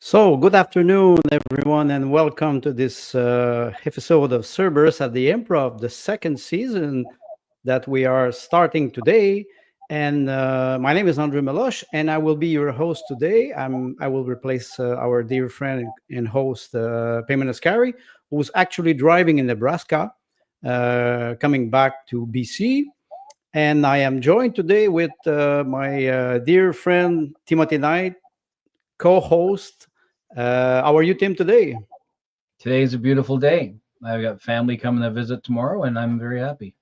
So, good afternoon, everyone, and welcome to this episode of Cerberus at the Improv, the second season that we are starting today. And my name is Andre Meloche, and I will be your host today. I will replace our dear friend and host, Payman Ascari, who's actually driving in Nebraska, coming back to BC. And I am joined today with my dear friend, Timothy Knight, co-host. How are you, Tim, today? Today is a beautiful day. I've got family coming to visit tomorrow, and I'm very happy.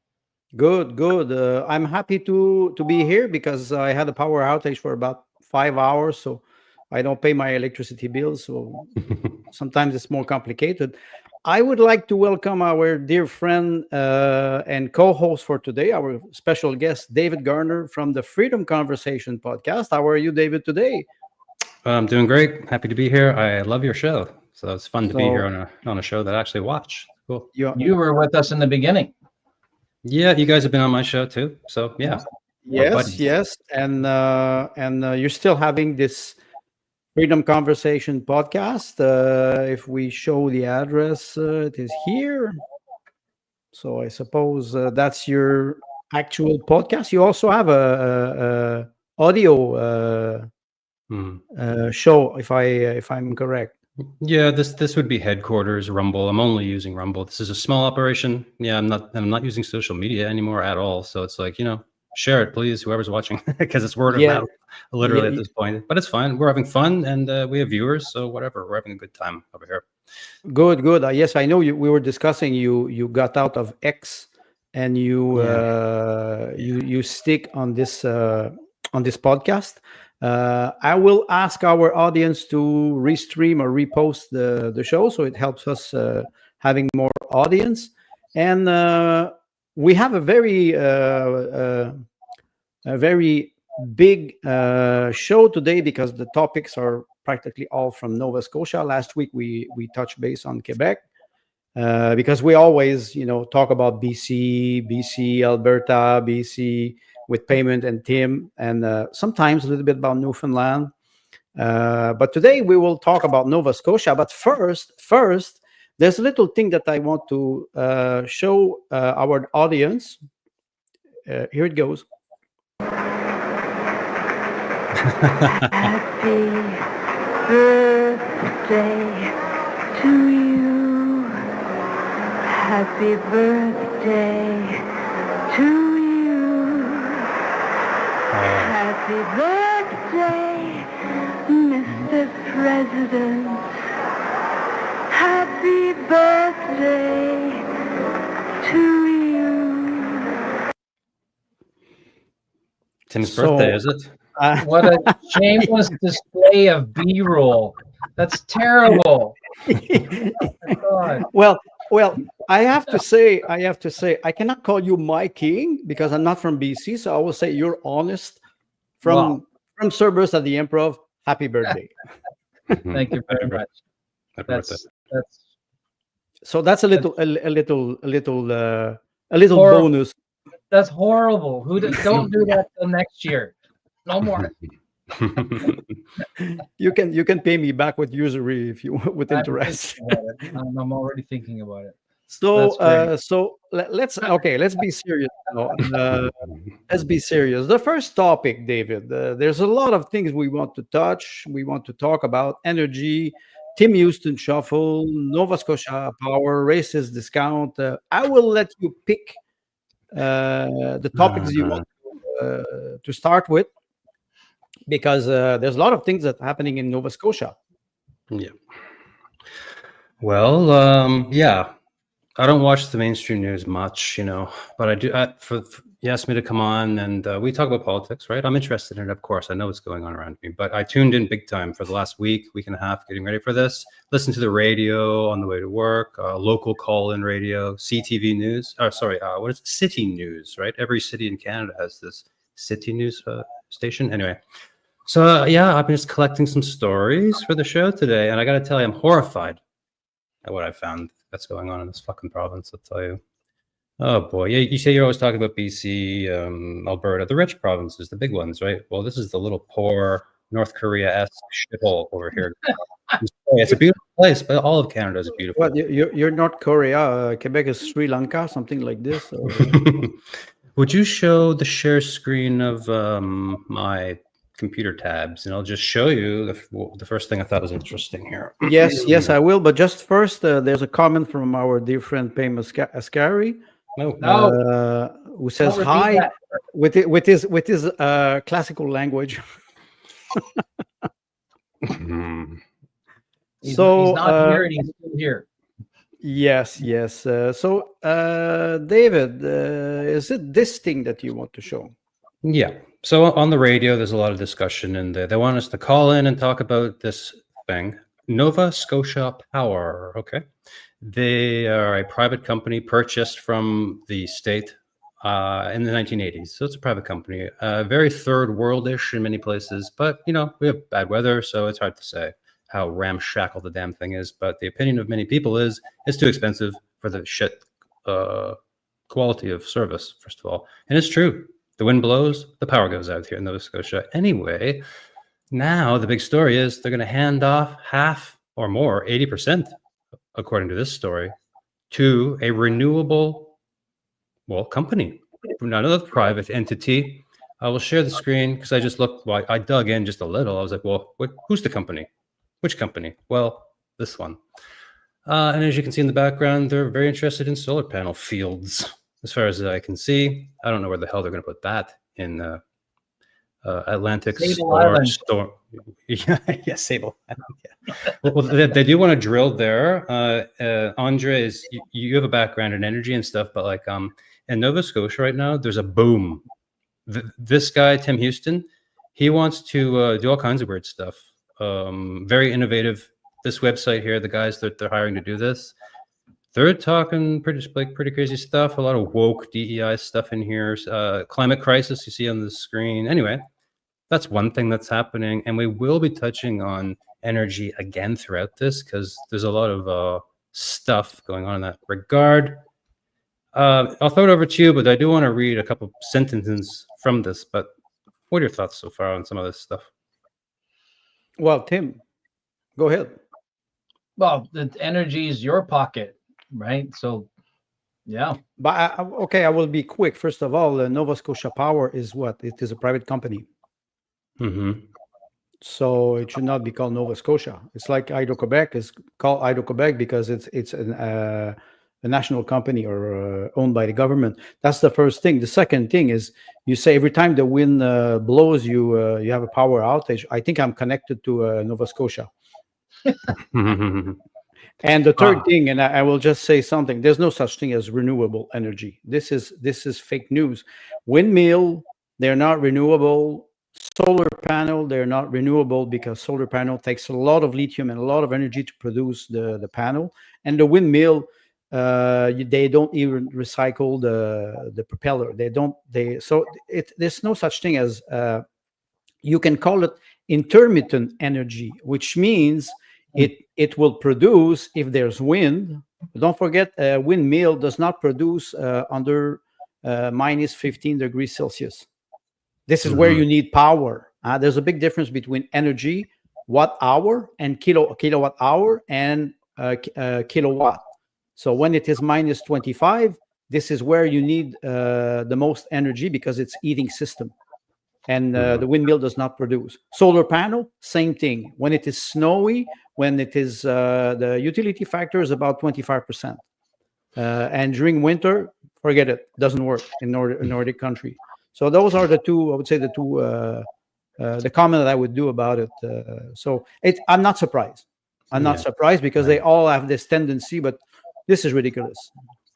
Good, good. I'm happy to be here because I had a power outage for about 5 hours, so I don't pay my electricity bills. So sometimes it's more complicated. I would like to welcome our dear friend and co-host for today, our special guest, David Gardner from the Freedom Conversation podcast. How are you, David, today? I'm doing great. Happy to be here. I love your show. So it's fun to be here on a show that I actually watch. Cool. You were with us in the beginning. Yeah, you guys have been on my show too. So yeah. Yes. And you're still having this Freedom Conversation podcast. If we show the address, it is here. So I suppose that's your actual podcast. You also have a audio show, if I'm correct. Yeah, this would be headquarters Rumble. I'm only using Rumble. This is a small operation. Yeah, I'm not using social media anymore at all. So it's like, share it, please, whoever's watching, because it's word of mouth, literally at this point. But it's fine. We're having fun, and we have viewers, so whatever. We're having a good time over here. Good. Yes, I know we were discussing you got out of X, and you stick on this podcast. I will ask our audience to restream or repost the show, so it helps us having more audience. And we have a very big show today because the topics are practically all from Nova Scotia. Last week we touched base on Quebec because we always talk about BC, Alberta, BC, with Payment and Tim, and sometimes a little bit about Newfoundland. But today we will talk about Nova Scotia. But first, there's a little thing that I want to show our audience. Here it goes. Happy birthday to you. Happy birthday to you. Happy birthday, Mr. President. Happy birthday to you. Tim's birthday, is it? What a shameless display of B-roll. That's terrible. Oh, Well, I have to say, I cannot call you my king because I'm not from BC. So I will say you're honest from Cerberus at the Improv. Happy birthday. Thank you very much. That's So that's a little bonus. That's horrible. Don't do that till next year. No more. You can pay me back with usury if you with interest. I'm already thinking about it. So let's be serious now. Let's be serious. The first topic, David. There's a lot of things we want to touch. We want to talk about energy, Tim Houston Shuffle, Nova Scotia Power, racist discount. I will let you pick the topics you want to start with, because there's a lot of things that are happening in Nova Scotia. Yeah. Well, yeah. I don't watch the mainstream news much, but I do. he asked me to come on, and we talk about politics, right? I'm interested in it, of course. I know what's going on around me, but I tuned in big time for the last week and a half, getting ready for this. Listen to the radio on the way to work, local call-in radio, CTV News. What is it? City News, right? Every city in Canada has this City News station. Anyway, so yeah, I've been just collecting some stories for the show today, and I got to tell you, I'm horrified at what I found that's going on in this fucking province. I'll tell you. Oh boy, yeah. You say you're always talking about BC, Alberta, the rich provinces, the big ones, right? Well, this is the little poor North Korea-esque shithole over here. It's a beautiful place, but all of Canada is beautiful. What, you're North Korea, Quebec is Sri Lanka, something like this? Or... Would you show the share screen of my computer tabs, and I'll just show you the first thing I thought was interesting here. Yes, I will. But just first, there's a comment from our dear friend Pam Ascari. Who says hi with his classical language. He's not here, and he's still here. Yes. So, David, is it this thing that you want to show? Yeah. So on the radio, there's a lot of discussion, and they want us to call in and talk about this thing, Nova Scotia Power. Okay. They are a private company purchased from the state in the 1980s. So it's a private company, very third world-ish in many places. But, we have bad weather, so it's hard to say how ramshackle the damn thing is. But the opinion of many people is it's too expensive for the shit quality of service, first of all. And it's true. The wind blows, the power goes out here in Nova Scotia. Anyway, now the big story is they're going to hand off half or more, 80%, according to this story, to a renewable, company, another private entity. I will share the screen because I just looked, I dug in just a little. I was like, well, who's the company? Which company? Well, this one. And as you can see in the background, they're very interested in solar panel fields. As far as I can see, I don't know where the hell they're going to put that in Atlantic storm. Yeah, Sable. Yeah. Well, they do want to drill there. Andre, you have a background in energy and stuff, but like in Nova Scotia right now, there's a boom. This guy, Tim Houston, he wants to do all kinds of weird stuff. Very innovative. This website here, the guys that they're hiring to do this, they're talking pretty crazy stuff. A lot of woke DEI stuff in here. Climate crisis you see on the screen. Anyway, that's one thing that's happening, and we will be touching on energy again throughout this because there's a lot of stuff going on in that regard. I'll throw it over to you, but I do want to read a couple sentences from this. But what are your thoughts so far on some of this stuff? Well, Tim, go ahead. Well, the energy is your pocket, right? So, yeah. But I will be quick. First of all, Nova Scotia Power is what? It is a private company. Mm-hmm. So it should not be called Nova Scotia. It's like Hydro-Quebec is called Hydro-Quebec because it's a national company or owned by the government. That's the first thing. The second thing is you say every time the wind blows, you have a power outage. I think I'm connected to Nova Scotia. And the third thing, and I will just say something, there's no such thing as renewable energy. This is fake news. Windmill, they're not renewable. Solar panel, they're not renewable because solar panel takes a lot of lithium and a lot of energy to produce the panel. And the windmill, they don't even recycle the propeller. There's no such thing as you can call it intermittent energy, which means it will produce if there's wind. Don't forget, a windmill does not produce under minus 15 degrees Celsius. This is where you need power. There's a big difference between energy, watt hour, and kilowatt hour, and kilowatt. So when it is minus 25, this is where you need the most energy because it's heating system. And the windmill does not produce. Solar panel, same thing. When it is snowy, when it is the utility factor is about 25%. And during winter, forget it, doesn't work in Nordic country. So those are the two, I would say the comment that I would do about it. I'm not surprised. I'm not surprised because they all have this tendency, but this is ridiculous.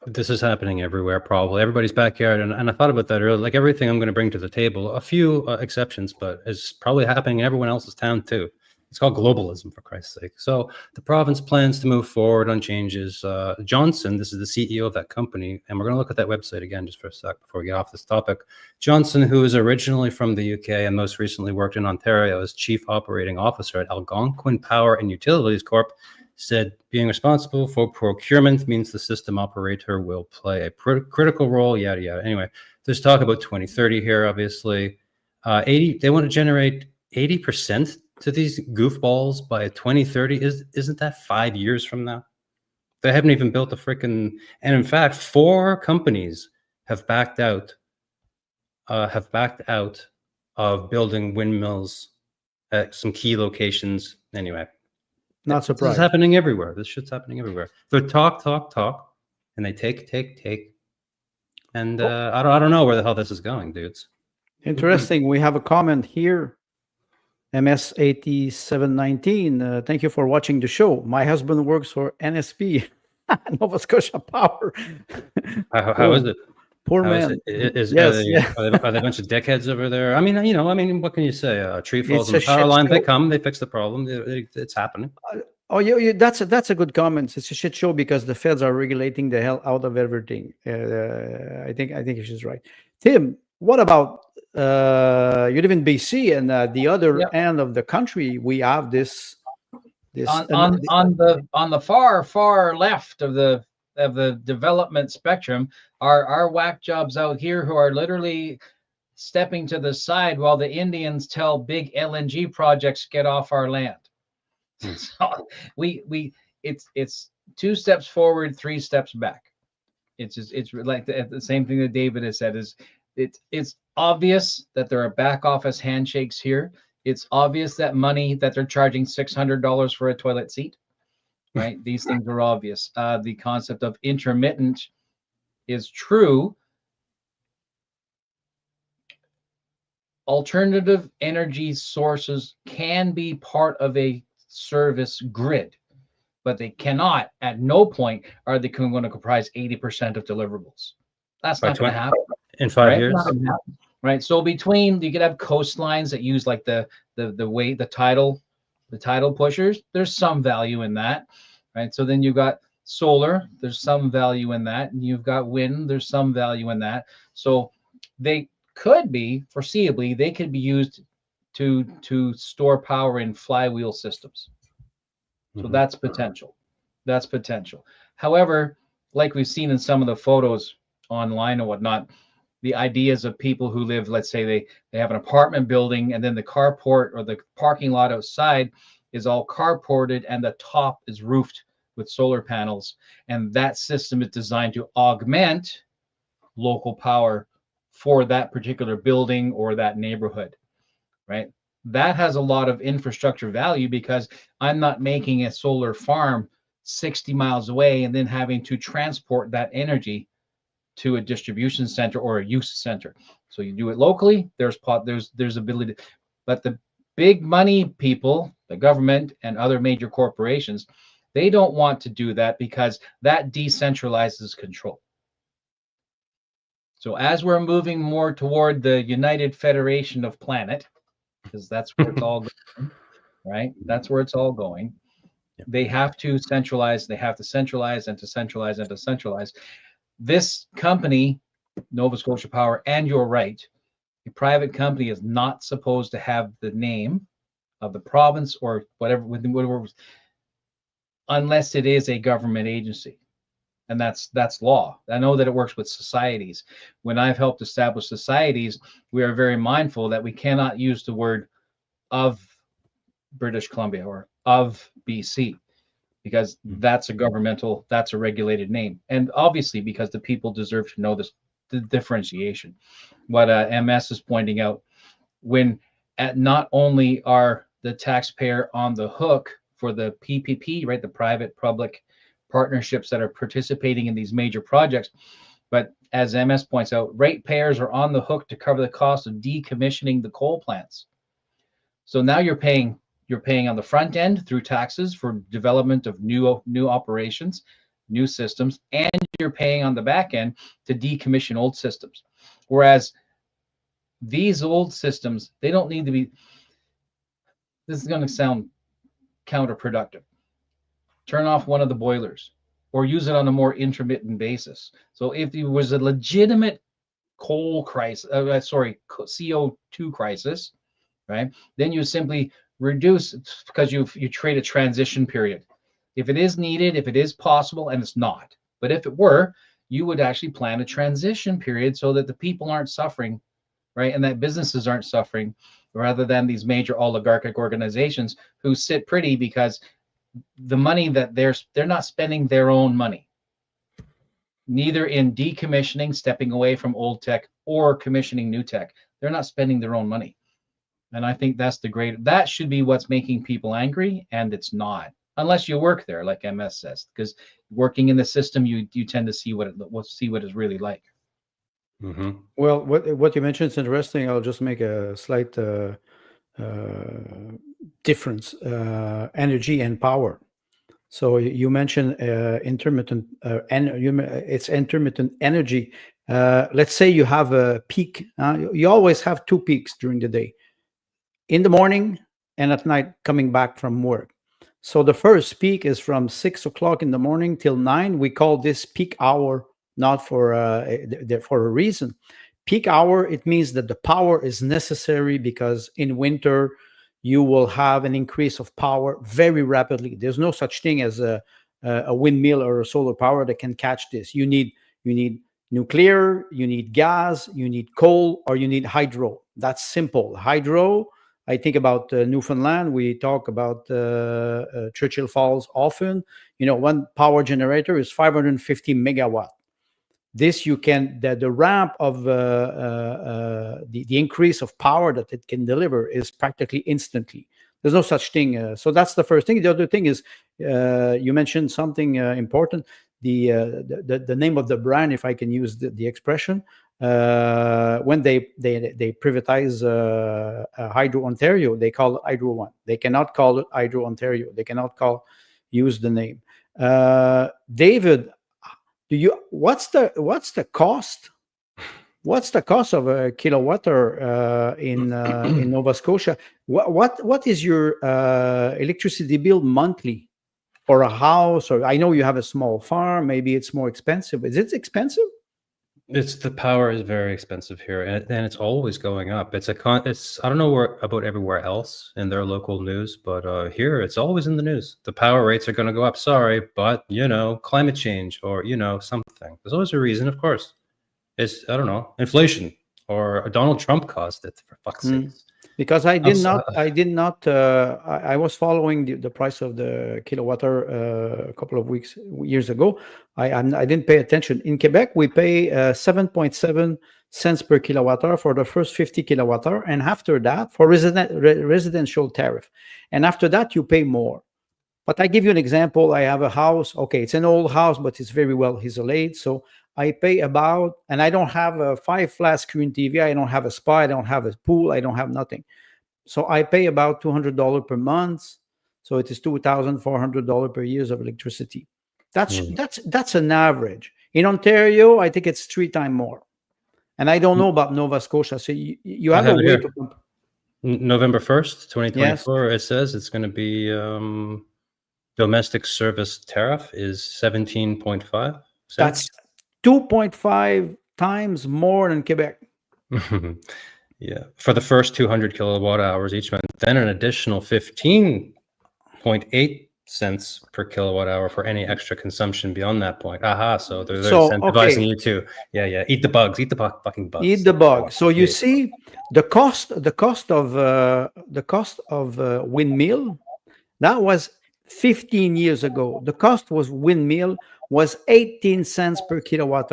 This is happening everywhere, probably everybody's backyard. And I thought about that earlier. Like everything I'm going to bring to the table, a few exceptions, but it's probably happening in everyone else's town too. It's called globalism, for Christ's sake. So the province plans to move forward on changes. Johnson, this is the CEO of that company, and we're going to look at that website again just for a sec before we get off this topic. Johnson, who is originally from the UK and most recently worked in Ontario as Chief Operating Officer at Algonquin Power and Utilities Corp., said being responsible for procurement means the system operator will play a critical role, yada, yada. Anyway, there's talk about 2030 here, obviously. They want to generate 80% to these goofballs by 2030. Isn't that 5 years from now? They haven't even built a freaking... And in fact, 4 companies have backed out of building windmills at some key locations. Anyway. Not surprised. This is happening everywhere. This shit's happening everywhere. They talk, and they take. And I don't know where the hell this is going, dudes. Interesting. We have a comment here. MS8719. Thank you for watching the show. My husband works for NSP, Nova Scotia Power. How is it? Poor man. Are they a bunch of dickheads over there? I mean, what can you say? A tree falls on the power line, they come, they fix the problem. It's happening. That's a good comment. It's a shit show because the feds are regulating the hell out of everything. I think she's right. Tim, what about you live in BC and the other end of the country? We have this on the far left of the development spectrum are whack jobs out here who are literally stepping to the side while the Indians tell big LNG projects get off our land. So it's 2 steps forward, 3 steps back. It's like the same thing that David has said. Is it's obvious that there are back office handshakes here. It's obvious that money that they're charging $600 for a toilet seat. Right, these things are obvious. The concept of intermittent is true. Alternative energy sources can be part of a service grid, but they cannot, at no point are they going to comprise 80% of deliverables. That's not going to happen. In 5 years. Right. So between, you could have coastlines that use like the tidal pushers. There's some value in that. Right. So then you've got solar, there's some value in that, and you've got wind, there's some value in that. So they could be, foreseeably, they could be used to store power in flywheel systems. So that's potential. That's potential. However, like we've seen in some of the photos online and whatnot, the ideas of people who live, let's say they have an apartment building and then the carport or the parking lot outside is all carported and the top is roofed with solar panels. And that system is designed to augment local power for that particular building or that neighborhood, right? That has a lot of infrastructure value because I'm not making a solar farm 60 miles away and then having to transport that energy to a distribution center or a use center. So you do it locally, there's ability to, but the big money people, the government and other major corporations, they don't want to do that because that decentralizes control. So as we're moving more toward the United Federation of Planet, because that's where it's all going, right? That's where it's all going. Yep. They have to centralize, they have to centralize and to centralize and to centralize. This company, Nova Scotia Power, and you're right, a private company is not supposed to have the name of the province or whatever, unless it is a government agency. And that's law. I know that it works with societies. When I've helped establish societies, we are very mindful that we cannot use the word of British Columbia or of BC, because that's a regulated name. And obviously because the people deserve to know this, the differentiation. What MS is pointing out, when not only are the taxpayer on the hook for the PPP, right, the private public partnerships that are participating in these major projects, but as MS points out, ratepayers are on the hook to cover the cost of decommissioning the coal plants. So now you're paying on the front end through taxes for development of new operations, new systems, and you're paying on the back end to decommission old systems. Whereas these old systems, they don't need to be, this is going to sound counterproductive. Turn off one of the boilers or use it on a more intermittent basis. So if it was a legitimate coal crisis, CO2 crisis, right? Then you simply reduce, because you trade a transition period. If it is needed, if it is possible, and it's not, but if it were, you would actually plan a transition period so that the people aren't suffering, right? And that businesses aren't suffering, rather than these major oligarchic organizations who sit pretty because the money that they're not spending their own money, neither in decommissioning, stepping away from old tech, or commissioning new tech. They're not spending their own money. And I think that should be what's making people angry, and it's not. Unless you work there, like MS says, because working in the system, you tend to see what it's really like. Mm-hmm. Well, what you mentioned is interesting. I'll just make a slight difference: energy and power. So you mentioned intermittent, it's intermittent energy. Let's say you have a peak. You always have two peaks during the day, in the morning and at night coming back from work. So the first peak is from 6 o'clock in the morning till 9. We call this peak hour, not for a reason. Peak hour, it means that the power is necessary because in winter you will have an increase of power very rapidly. There's no such thing as a windmill or a solar power that can catch this. You need nuclear, you need gas, you need coal, or you need hydro. That's simple. Hydro, I think about Newfoundland. We talk about Churchill Falls often. One power generator is 550 megawatt. This you can, the ramp of the increase of power that it can deliver is practically instantly. There's no such thing. So that's the first thing. The other thing is, you mentioned something important. The name of the brand, if I can use the expression, when they privatize Hydro Ontario, they call it Hydro One. They cannot call it Hydro Ontario. They cannot use the name. David, what's the cost? What's the cost of a kilowatt hour in Nova Scotia? What is your electricity bill monthly for a house? Or I know you have a small farm. Maybe it's more expensive. Is it expensive? The power is very expensive here, and it's always going up. It's I don't know about everywhere else in their local news, but here it's always in the news. The power rates are going to go up. Sorry, but climate change or something. There's always a reason, of course. It's I don't know, inflation, or Donald Trump caused it, for fuck's sake. Because I was following the price of the kilowatt hour a couple of years ago. I didn't pay attention. In Quebec, we pay 7.7 cents per kilowatt hour for the first 50 kilowatt hour, and after that, for residential tariff, and after that you pay more. But I give you an example. I have a house. Okay, it's an old house, but it's very well isolated. So I pay about, and I don't have a 5-flat screen TV. I don't have a spa. I don't have a pool. I don't have nothing. So I pay about $200 per month. So it is $2,400 per year of electricity. That's an average. In Ontario, I think it's 3 times more. And I don't know about Nova Scotia. So you have a way to compare. November 1st, 2024, yes. It says it's going to be domestic service tariff is 17.5. That's 2.5 times more than Quebec. Yeah, for the first 200 kilowatt hours each month, then an additional 15.8 cents per kilowatt hour for any extra consumption beyond that point. So they're incentivizing you to, eat the bugs, eat the fucking bugs. Eat the bug. So you see, the cost of windmill, that was 15 years ago. The cost was windmill was 18 cents per kilowatt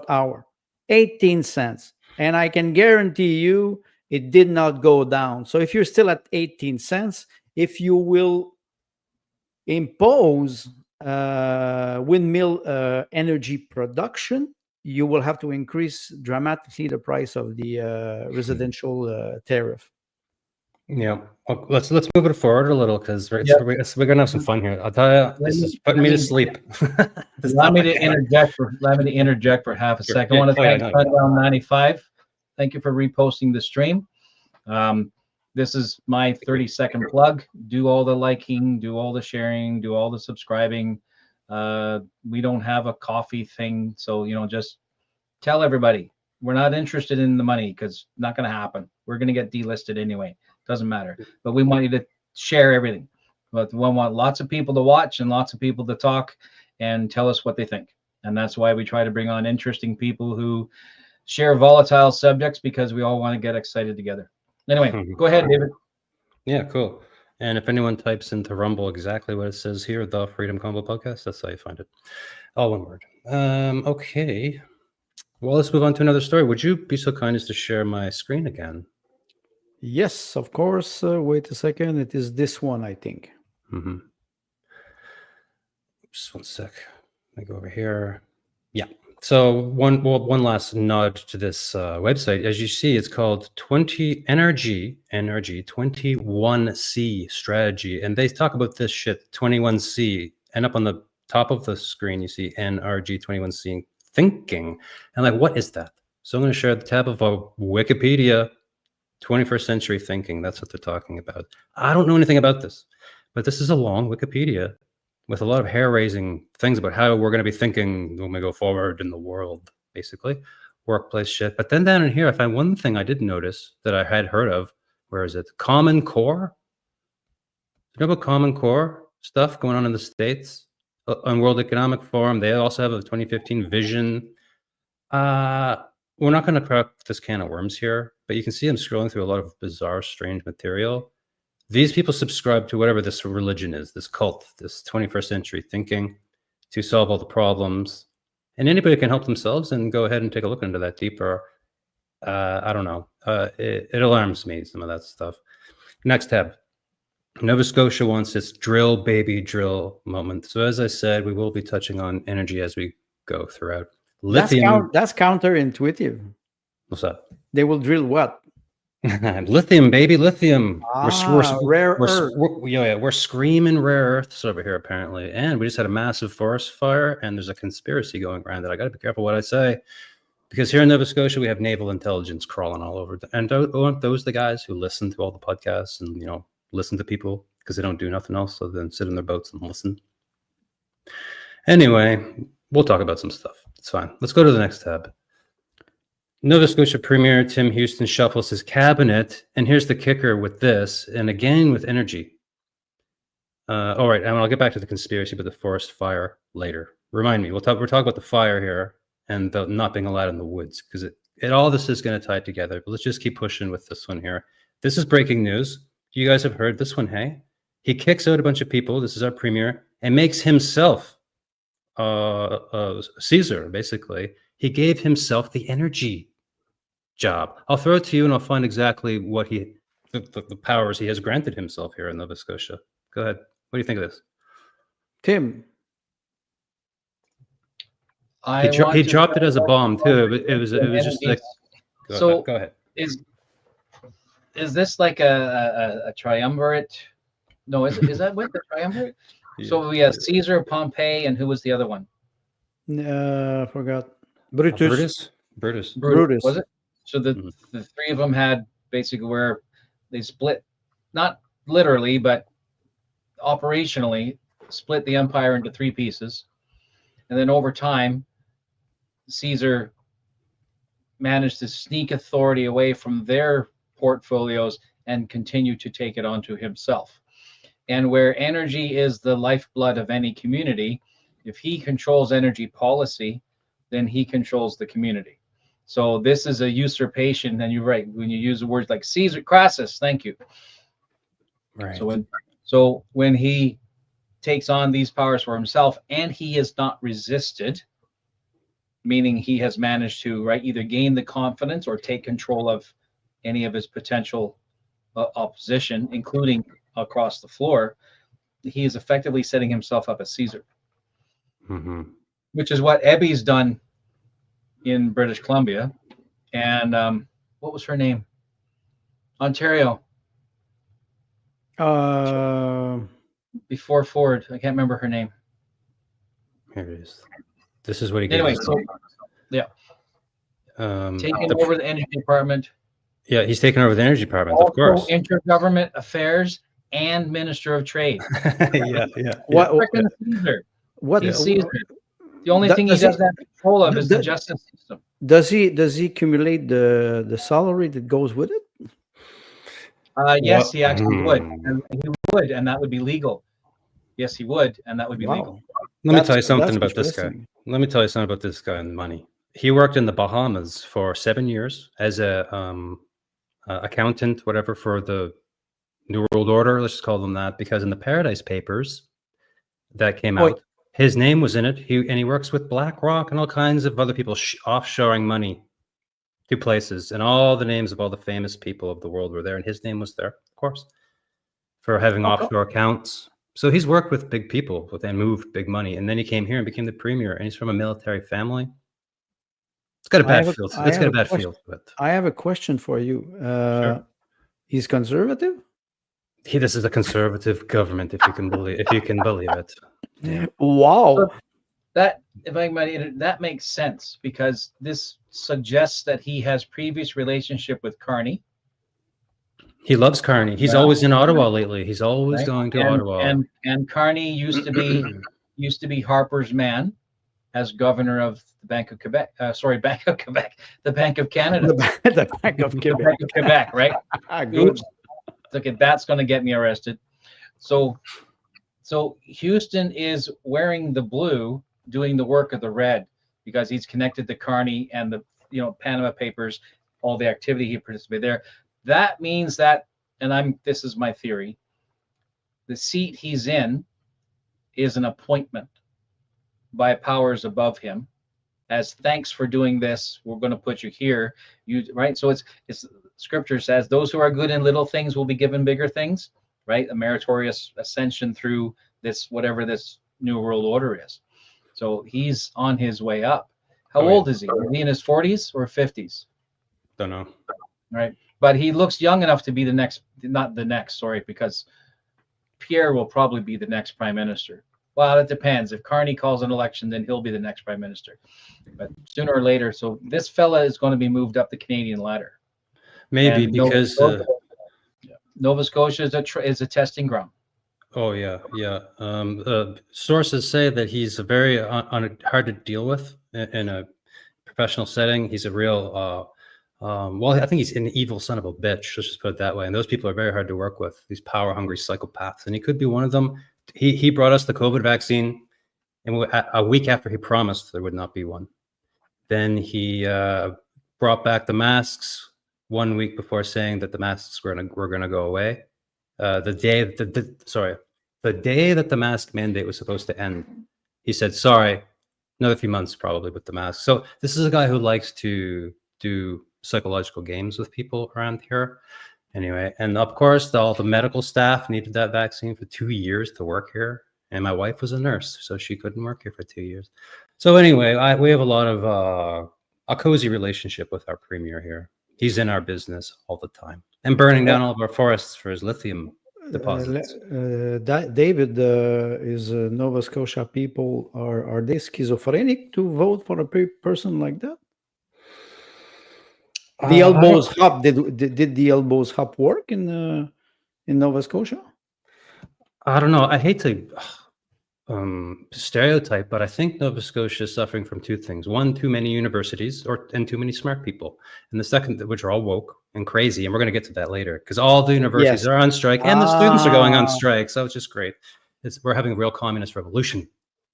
hour, 18 cents. And I can guarantee you it did not go down. So if you're still at 18 cents, if you will impose windmill energy production, you will have to increase dramatically the price of the residential tariff. Yeah. Well, let's move it forward a little because Yeah. we're gonna have some fun here. I'll tell you, this is putting me to sleep. Allow me to interject for half a Sure. second. I want to Oh, yeah, thank no, Sundown 95. Thank you for reposting the stream. This is my 30-second plug. Do all the liking, do all the sharing, do all the subscribing. We don't have a coffee thing, so just tell everybody we're not interested in the money because not going to happen. We're going to get delisted anyway. Doesn't matter. But we want you to share everything. But we want lots of people to watch and lots of people to talk and tell us what they think. And that's why we try to bring on interesting people who share volatile subjects, because we all want to get excited together. Anyway, go ahead, David. Yeah, cool. And if anyone types into Rumble exactly what it says here, the Freedom Combo Podcast, that's how you find it. All one word. Okay. Well, let's move on to another story. Would you be so kind as to share my screen again? Yes, of course. Wait a second. It is this one, I think. Mm-hmm. Just one sec. Let me go over here. Yeah. So one last nod to this website. As you see, it's called Energy 21C strategy, and they talk about this shit 21C. And up on the top of the screen, you see NRG 21C thinking. And like, what is that? So I'm going to share the tab of Wikipedia. 21st century thinking. That's what they're talking about. I don't know anything about this, but this is a long Wikipedia with a lot of hair-raising things about how we're going to be thinking when we go forward in the world, basically. Workplace shit. But then down in here, I find one thing I didn't notice that I had heard of. Where is it? Common Core? You know about Common Core stuff going on in the States? On World Economic Forum, they also have a 2015 vision. We're not going to crack this can of worms here, but you can see I'm scrolling through a lot of bizarre, strange material. These people subscribe to whatever this religion is, this cult, this 21st century thinking to solve all the problems. And anybody can help themselves and go ahead and take a look into that deeper. I don't know. It alarms me, some of that stuff. Next tab. Nova Scotia wants its drill, baby, drill moment. So as I said, we will be touching on energy as we go throughout. Lithium. That's counterintuitive. What's that? They will drill what? Lithium, baby, lithium. Rare earth. We're screaming rare earths over here, apparently. And we just had a massive forest fire, and there's a conspiracy going around that I got to be careful what I say. Because here in Nova Scotia, we have naval intelligence crawling all over. And aren't those the guys who listen to all the podcasts and, listen to people because they don't do nothing else other than sit in their boats and listen? Anyway, we'll talk about some stuff. It's fine. Let's go to the next tab. Nova Scotia Premier Tim Houston shuffles his cabinet, and here's the kicker with this, and again with energy. All right, and I'll get back to the conspiracy about the forest fire later. Remind me, we're talking about the fire here and the not being allowed in the woods, because all this is going to tie together. But let's just keep pushing with this one here. This is breaking news. You guys have heard this one, hey? He kicks out a bunch of people. This is our premier, and makes himself Caesar, basically. He gave himself the energy job. I'll throw it to you and I'll find exactly what the powers he has granted himself here in Nova Scotia. Go ahead. What do you think of this? Tim. He dropped it as a bomb too. It was just like, go ahead. Is this like a triumvirate? No, is that with the triumvirate? Yeah. So we have Caesar, Pompey, and who was the other one? Forgot. Brutus. Was it? So the three of them had basically where they split, not literally, but operationally split the empire into three pieces. And then over time, Caesar managed to sneak authority away from their portfolios and continue to take it onto himself. And where energy is the lifeblood of any community, if he controls energy policy, then he controls the community. So this is a usurpation, and you're right when you use the words like Caesar, Crassus. Thank you. Right. So when he takes on these powers for himself, and he is not resisted, meaning he has managed to either gain the confidence or take control of any of his potential opposition, including across the floor, he is effectively setting himself up as Caesar, which is what Ebby's done in British Columbia. And what was her name? Ontario. before Ford. I can't remember her name. Here it is. This is what he Anyway, gave us. so yeah, taking over the energy department. Yeah, he's taken over the energy department, Also of course. intergovernment affairs and Minister of Trade. Yeah. What? Frickin' Caesar. What? He's Caesar. The only thing he doesn't have control of is the justice system. Does he accumulate the salary that goes with it? Yes, he actually would. And he would, and that would be legal. Yes, he would, and that would be legal. Let me tell you something about this guy. Let me tell you something about this guy and money. He worked in the Bahamas for 7 years as a accountant, whatever, for the New World Order. Let's just call them that, because in the Paradise Papers that came out, his name was in it. He works with BlackRock and all kinds of other people offshoring money to places, and all the names of all the famous people of the world were there, and his name was there, of course, for having offshore accounts. So he's worked with big people and moved big money, and then he came here and became the premier, and he's from a military family. It's got a bad feel. It's got a bad feel to it. I have a question for you. Sure. He's conservative? This is a conservative government, if you can believe it. Yeah. Wow. That, if I might, that makes sense, because this suggests that he has previous relationship with Carney. He loves Carney. He's always in Ottawa lately. He's always going to Ottawa. And Carney used to be Harper's man as governor of the Bank of Quebec. Bank of Quebec, the Bank of Canada. The Bank of Quebec. The Bank of Quebec, right? Good. Oops. Look, that's going to get me arrested. So Houston is wearing the blue, doing the work of the red, because he's connected to Carney and the Panama Papers, all the activity he participated there. That means that, and this is my theory, the seat he's in is an appointment by powers above him, as thanks for doing this, we're going to put you here. Right? So it's scripture says those who are good in little things will be given bigger things, right? A meritorious ascension through this, whatever this new world order is. So he's on his way up. How old is he? Is he in his 40s or 50s? Don't know. Right. But he looks young enough to be because Pierre will probably be the next prime minister. Well, that depends. If Carney calls an election, then he'll be the next prime minister. But sooner or later, so this fella is going to be moved up the Canadian ladder. Maybe because Nova Scotia is a testing ground. Oh yeah. Sources say that he's a very hard to deal with in a professional setting. He's a real I think he's an evil son of a bitch. Let's just put it that way. And those people are very hard to work with. These power-hungry psychopaths, and he could be one of them. He brought us the COVID vaccine, and a week after he promised there would not be one. Then he brought back the masks 1 week before saying that the masks were gonna go away. The day that the mask mandate was supposed to end, he said, "Sorry, another few months probably with the mask." So this is a guy who likes to do psychological games with people around here. Anyway, and of course, all the medical staff needed that vaccine for 2 years to work here. And my wife was a nurse, so she couldn't work here for 2 years. So anyway, we have a lot of a cozy relationship with our premier here. He's in our business all the time and burning down all of our forests for his lithium deposits. David, is Nova Scotia people, are they schizophrenic to vote for a person like that? The elbows hop. Did the elbows hop work in Nova Scotia? I don't know. I hate to stereotype, but I think Nova Scotia is suffering from two things: one, too many universities, and too many smart people, and the second, which are all woke and crazy. And we're going to get to that later, because all the universities are on strike and the students are going on strike. So it's just great. We're having a real communist revolution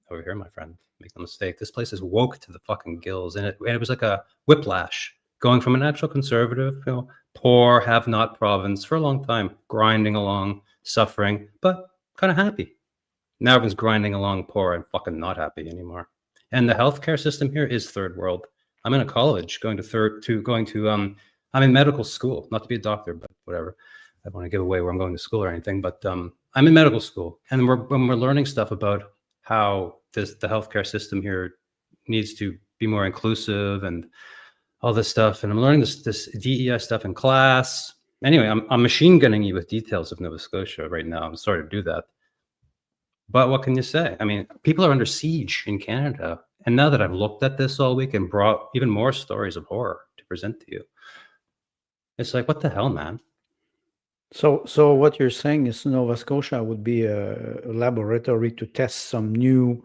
over here, my friend. Make no mistake. This place is woke to the fucking gills, and it was like a whiplash. Going from an actual conservative, poor, have-not province for a long time, grinding along, suffering, but kind of happy. Now everyone's grinding along, poor and fucking not happy anymore. And the healthcare system here is third world. I'm in a college, I'm in medical school, not to be a doctor, but whatever. I don't want to give away where I'm going to school or anything, but I'm in medical school, and when we're learning stuff about how the healthcare system here needs to be more inclusive and all this stuff, and I'm learning this DEI stuff in class. Anyway, I'm machine gunning you with details of Nova Scotia right now. I'm sorry to do that. But what can you say? I mean, people are under siege in Canada. And now that I've looked at this all week and brought even more stories of horror to present to you, it's like, what the hell, man? So what you're saying is Nova Scotia would be a laboratory to test some new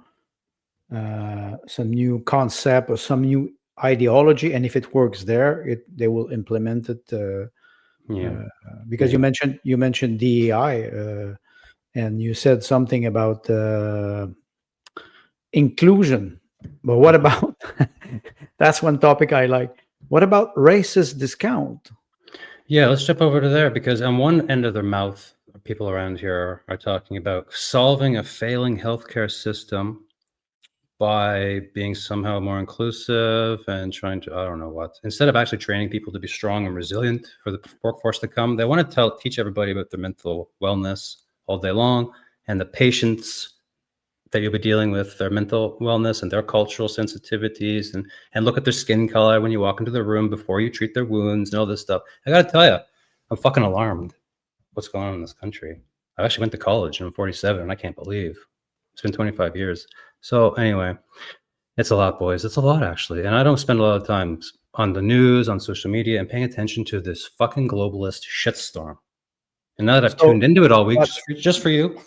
concept or some new ideology, and if it works there, they will implement it. Because Yeah. you mentioned DEI, and you said something about inclusion. But what about that's one topic I like. What about racist discount? Yeah, let's jump over to there, because on one end of their mouth, people around here are talking about solving a failing healthcare system by being somehow more inclusive and trying to, I don't know what, instead of actually training people to be strong and resilient for the workforce to come, they want to teach everybody about their mental wellness all day long, and the patients that you'll be dealing with, their mental wellness and their cultural sensitivities, and look at their skin color when you walk into the room before you treat their wounds and all this stuff. I got to tell you, I'm fucking alarmed what's going on in this country. I actually went to college and I'm 47 and I can't believe it's been 25 years. So anyway, it's a lot, boys. It's a lot, actually. And I don't spend a lot of time on the news, on social media, and paying attention to this fucking globalist shitstorm. And now that I've tuned into it all week, just for you,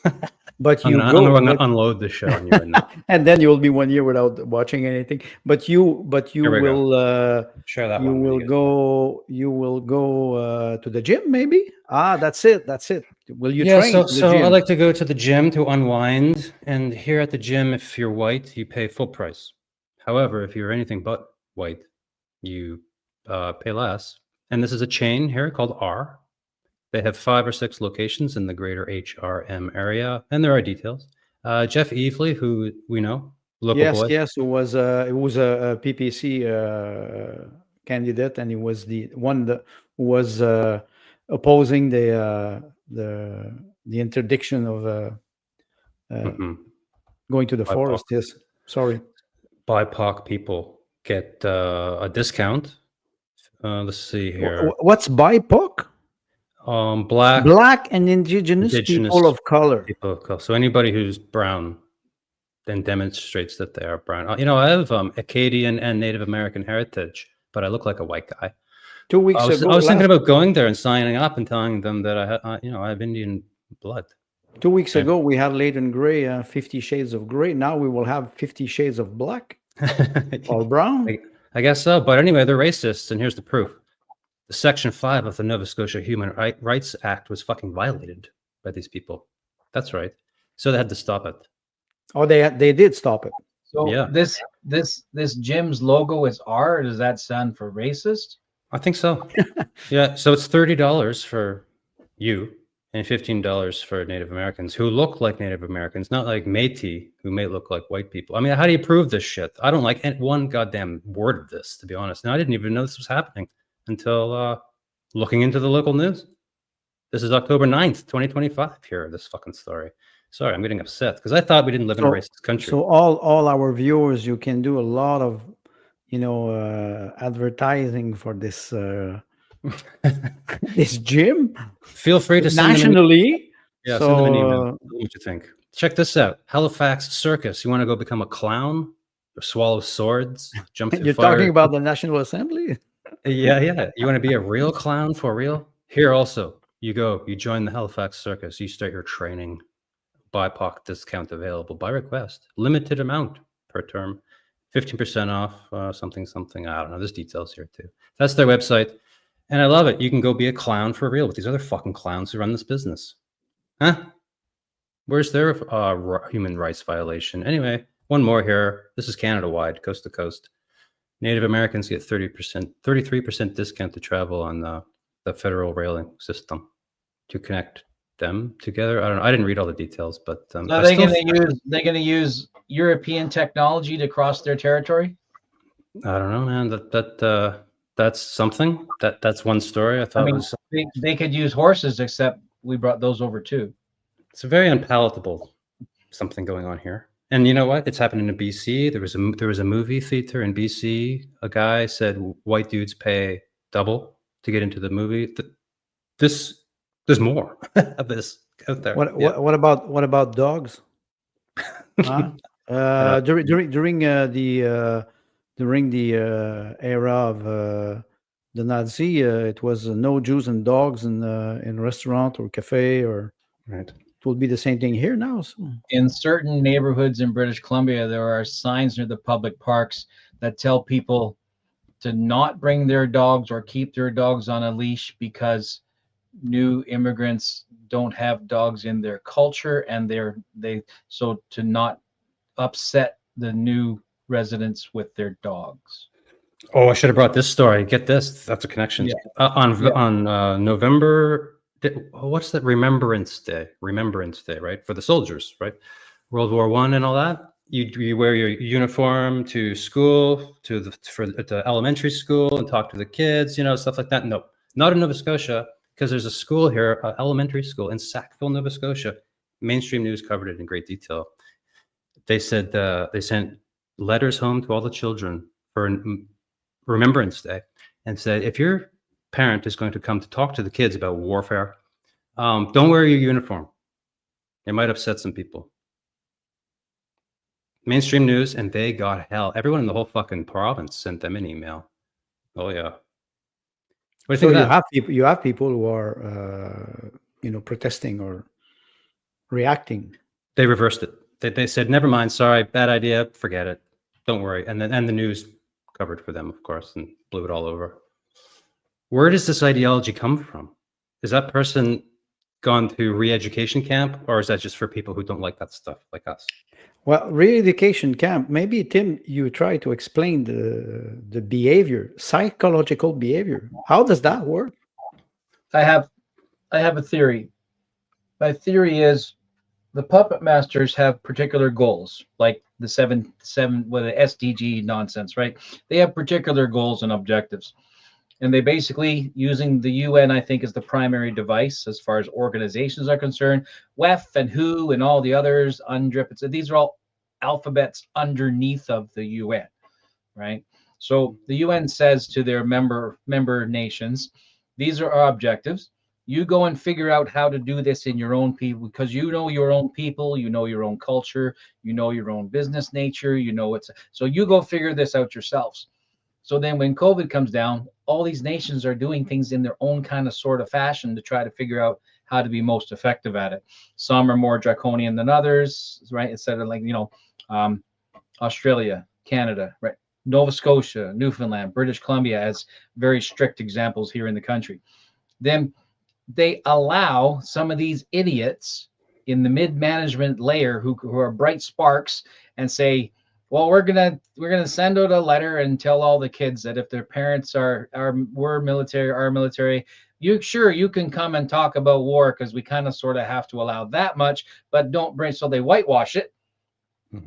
but I'm going to unload the show on you right now. And then you'll be 1 year without watching anything. But you will share that. You will go to the gym, maybe. That's it. Will you train? So I like to go to the gym to unwind. And here at the gym, if you're white, you pay full price. However, if you're anything but white, you pay less. And this is a chain here called R. They have 5 or 6 locations in the greater HRM area, and there are details. Jeff Evely, who we know, local boy. Yes, it was a PPC candidate, and he was the one that was opposing the interdiction of going to the forest. Yes, sorry. BIPOC people get a discount. Let's see here. What's BIPOC? Black and indigenous people of color. So anybody who's brown then demonstrates that they are brown. I have Acadian and Native American heritage, but I look like a white guy. 2 weeks ago, I was thinking about going there and signing up and telling them that I have Indian blood. 2 weeks ago, we had Leighton Gray, 50 Shades of Gray. Now we will have 50 Shades of Black or brown. I guess so. But anyway, they're racists, and here's the proof. The Section 5 of the Nova Scotia Human Rights Act was fucking violated by these people. That's right. So they had to stop it. Oh, they did stop it. So yeah. This gym's logo is R. Does that stand for racist? I think so. Yeah. So it's $30 for you and $15 for Native Americans who look like Native Americans, not like Métis who may look like white people. I mean, how do you prove this shit? I don't like one goddamn word of this, to be honest. And I didn't even know this was happening until looking into the local news. This is October 9th, 2025 here, this fucking story. Sorry, I'm getting upset because I thought we didn't live in a racist country. So all our viewers, you can do a lot of, advertising for this this gym. Feel free to send nationally. Send them an email. Tell them what you think. Check this out. Halifax Circus. You want to go become a clown or swallow swords? Jump through You're fire? Talking about the National Assembly? Yeah. You want to be a real clown for real? Here also, you join the Halifax Circus, you start your training. BIPOC discount available by request. Limited amount per term. 15% off, something. I don't know. There's details here too. That's their website. And I love it. You can go be a clown for real with these other fucking clowns who run this business. Huh? Where's their human rights violation? Anyway, one more here. This is Canada-wide, coast to coast. Native Americans get 33% discount to travel on the federal railing system to connect them together. I don't know. I didn't read all the details, but so they're going to use European technology to cross their territory. I don't know, man. That's something. That's one story. I thought they could use horses, except we brought those over too. It's a very unpalatable something going on here. And you know what? It's happening in BC. There was a movie theater in BC. A guy said white dudes pay double to get into the movie there's more of this out there. What about dogs? Huh? During the era of the Nazi, it was no Jews and dogs in restaurant or cafe, or Right. it will be the same thing here now. So. In certain neighborhoods in British Columbia, there are signs near the public parks that tell people to not bring their dogs or keep their dogs on a leash because new immigrants don't have dogs in their culture, and so to not upset the new residents with their dogs. Oh, I should have brought this story. Get this. That's a connection. Yeah. On November, what's that? Remembrance Day, right? For the soldiers, right? World War I and all that. You wear your uniform to school, to the elementary school, and talk to the kids, stuff like that. No, not in Nova Scotia, because there's a school here, elementary school in Sackville, Nova Scotia. Mainstream news covered it in great detail. They said they sent letters home to all the children for Remembrance Day, and said, if your parent is going to come to talk to the kids about warfare, don't wear your uniform. It might upset some people. Mainstream news, and they got hell. Everyone in the whole fucking province sent them an email. Oh yeah. What do you think of that? You have people who are protesting or reacting. They reversed it. They said, never mind, sorry, bad idea, forget it, don't worry. And then the news covered for them, of course, and blew it all over. Where does this ideology come from? Is that person gone to re-education camp, or is that just for people who don't like that stuff, like us? Well, re-education camp, maybe, Tim, you try to explain the behavior, psychological behavior. How does that work? I have a theory. My theory is the puppet masters have particular goals, like the seven with the SDG nonsense, right? They have particular goals and objectives. And they basically, using the UN, I think, as the primary device as far as organizations are concerned, WEF and WHO and all the others, UNDRIP, these are all alphabets underneath of the UN, right? So the UN says to their member nations, these are our objectives. You go and figure out how to do this in your own people, because you know your own people, you know your own culture, you know your own business nature, so you go figure this out yourselves. So then when COVID comes down, all these nations are doing things in their own kind of sort of fashion to try to figure out how to be most effective at it. Some are more draconian than others, right? Instead of like, Australia, Canada, right? Nova Scotia, Newfoundland, British Columbia as very strict examples here in the country. Then they allow some of these idiots in the mid-management layer who are bright sparks and say, well, we're gonna send out a letter and tell all the kids that if their parents were military, you can come and talk about war, because we kind of sort of have to allow that much, but don't bring. So they whitewash it,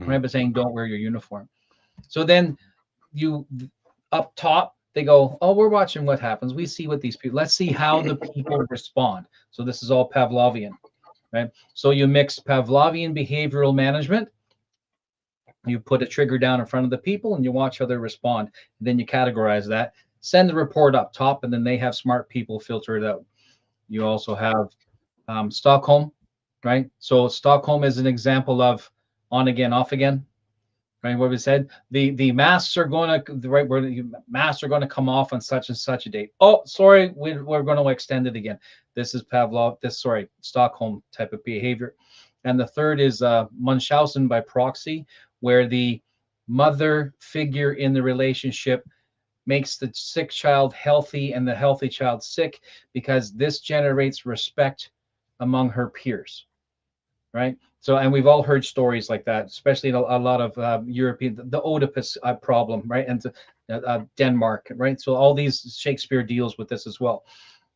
right? By saying don't wear your uniform. So then you up top, they go, oh, we're watching what happens. We see what these people. Let's see how the people respond. So this is all Pavlovian, right? So you mix Pavlovian behavioral management. You put a trigger down in front of the people and you watch how they respond. Then you categorize that, send the report up top, and then they have smart people filter it out. You also have Stockholm, right? So Stockholm is an example of on again, off again, right? What we said, the masks are going to come off on such and such a date. Oh, sorry, we're going to extend it again. This is Stockholm type of behavior. And the third is Munchausen by proxy, where the mother figure in the relationship makes the sick child healthy and the healthy child sick, because this generates respect among her peers, right? So, and we've all heard stories like that, especially in a lot of European, the Oedipus problem, right? And Denmark, right? So all these, Shakespeare deals with this as well.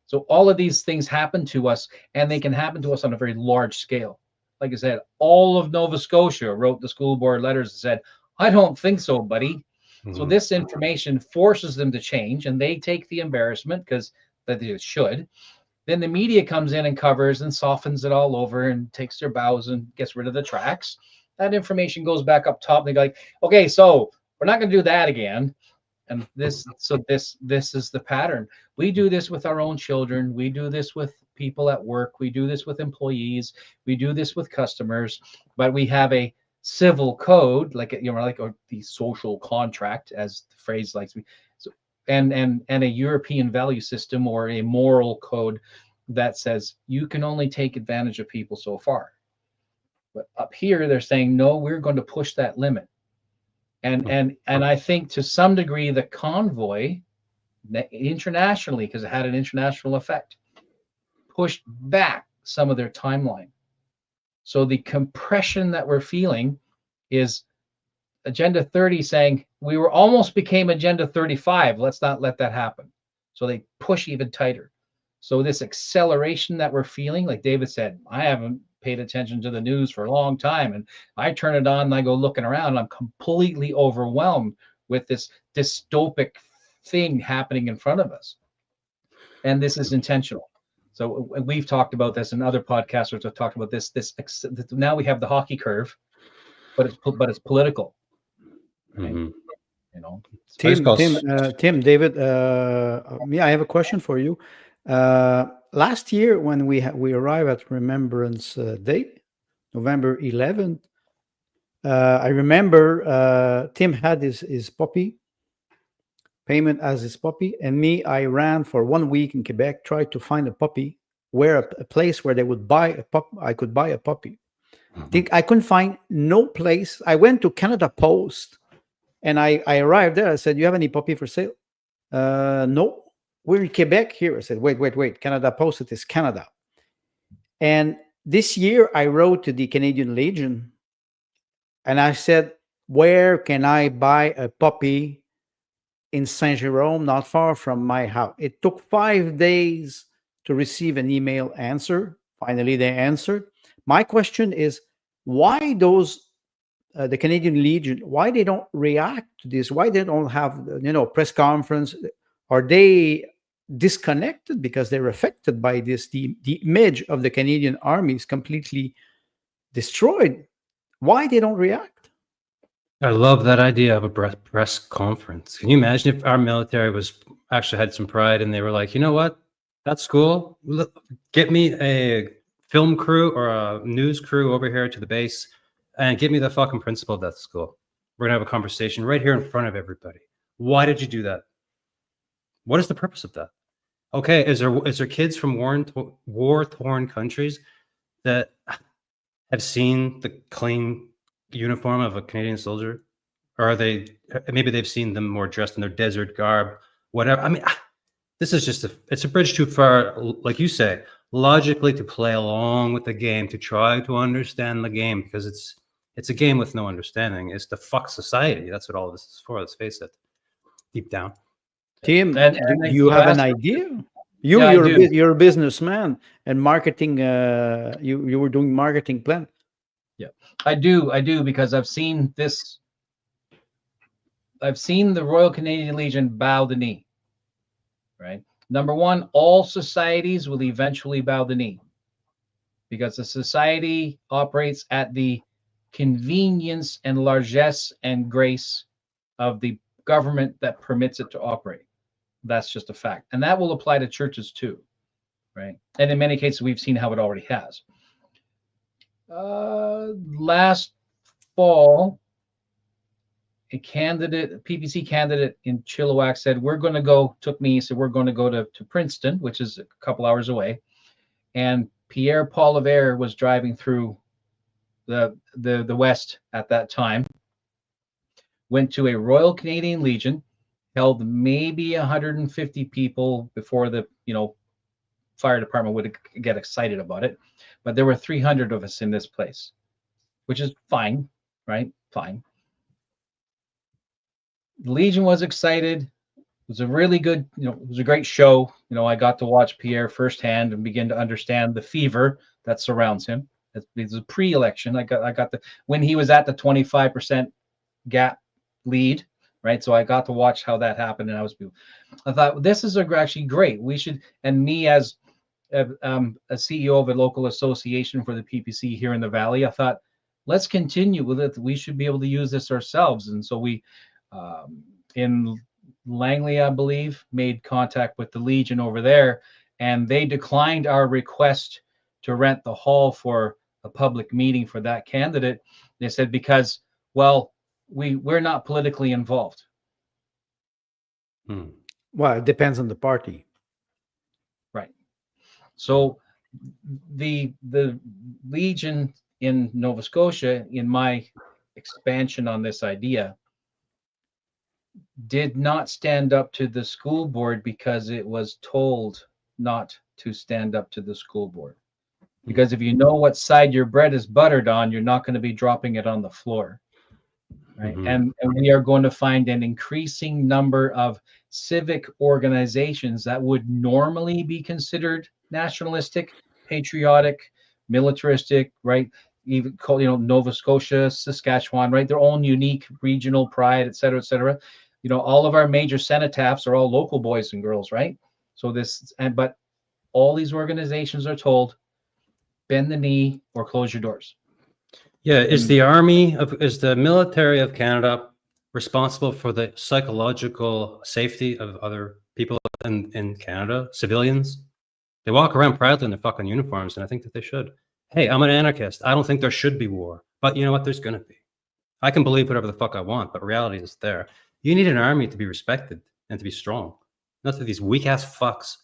So all of these things happen to us, and they can happen to us on a very large scale. Like I said, all of Nova Scotia wrote the school board letters and said, I don't think so, buddy. So this information forces them to change, and they take the embarrassment, because that they should. Then the media comes in and covers and softens it all over and takes their bows and gets rid of the tracks. That information goes back up top, and they go like, okay, so we're not going to do that again. And this is the pattern. We do this with our own children. We do this with people at work. We do this with employees. We do this with customers. But we have a civil code, like or the social contract, as the phrase likes to be, so, and a European value system or a moral code that says you can only take advantage of people so far. But up here, they're saying no, we're going to push that limit. And I think to some degree the convoy internationally, because it had an international effect, pushed back some of their timeline. So the compression that we're feeling is Agenda 30 saying we were almost became Agenda 35. Let's not let that happen. So they push even tighter. So this acceleration that we're feeling, like David said, I haven't paid attention to the news for a long time, and I turn it on and I go looking around and I'm completely overwhelmed with this dystopic thing happening in front of us. And this is intentional. So we've talked about this, and other podcasters have talked about this. Now we have the hockey curve, but it's political. Right? You know, Tim, David, I have a question for you. Last year, when we arrived at Remembrance Day, November 11th, I remember Tim had his puppy, payment as his puppy, and me, I ran for 1 week in Quebec, tried to find a puppy, a place where they would buy a pup. I could buy a puppy. I couldn't find no place. I went to Canada Post, and I arrived there. I said, "You have any puppy for sale?" No. We're in Quebec here. I said, wait. Canada Post, it is Canada. And this year I wrote to the Canadian Legion and I said, where can I buy a puppy in Saint-Jérôme, not far from my house? It took 5 days to receive an email answer. Finally, they answered. My question is, why the Canadian Legion, why they don't react to this? Why they don't have, press conference? Are they disconnected because they're affected by this? The image of the Canadian Army is completely destroyed. Why they don't react? I love that idea of a press conference. Can you imagine if our military actually had some pride and they were like, you know what, that's cool. Look, get me a film crew or a news crew over here to the base and give me the fucking principal of that school. We're gonna have a conversation right here in front of everybody. Why did you do that? What is the purpose of that? Okay, is there kids from war-torn countries that have seen the clean uniform of a Canadian soldier? Or maybe they've seen them more dressed in their desert garb, whatever. I mean, this is it's a bridge too far, like you say, logically to play along with the game, to try to understand the game, because it's a game with no understanding. It's to fuck society. That's what all this is for, let's face it, deep down. Tim, do you have an idea? You're a businessman and marketing. You were doing marketing plan. Yeah, I do because I've seen this. I've seen the Royal Canadian Legion bow the knee. Right. Number one, all societies will eventually bow the knee because the society operates at the convenience and largesse and grace of the government that permits it to operate. That's just a fact. And that will apply to churches too, right? And in many cases, we've seen how it already has. Last fall, a PPC candidate in Chilliwack said, we're going to go to Princeton, which is a couple hours away. And Pierre Poilievre was driving through the West at that time, went to a Royal Canadian Legion, held maybe 150 people before the fire department would get excited about it, but there were 300 of us in this place, which is fine, right? Fine. The Legion was excited. It was a really good, it was a great show. I got to watch Pierre firsthand and begin to understand the fever that surrounds him. It's a pre-election. I got when he was at the 25% gap lead. Right. So I got to watch how that happened. And I thought, this is actually great. We should, and me as a CEO of a local association for the PPC here in the Valley, I thought, let's continue with it. We should be able to use this ourselves. And so we, in Langley, I believe, made contact with the Legion over there, and they declined our request to rent the hall for a public meeting for that candidate. They said because, well, we're not politically involved. Well, it depends on the party. Right. So the Legion in Nova Scotia, in my expansion on this idea, did not stand up to the school board because it was told not to stand up to the school board. Because if you know what side your bread is buttered on, you're not going to be dropping it on the floor. Right. And we are going to find an increasing number of civic organizations that would normally be considered nationalistic, patriotic, militaristic, right? Even called, Nova Scotia, Saskatchewan, right? Their own unique regional pride, et cetera, et cetera. All of our major cenotaphs are all local boys and girls, right? So but all these organizations are told, bend the knee or close your doors. Yeah, is the military of Canada responsible for the psychological safety of other people in Canada, civilians? They walk around proudly in their fucking uniforms, and I think that they should. Hey, I'm an anarchist. I don't think there should be war, but you know what? There's going to be. I can believe whatever the fuck I want, but reality is there. You need an army to be respected and to be strong, not to these weak ass fucks.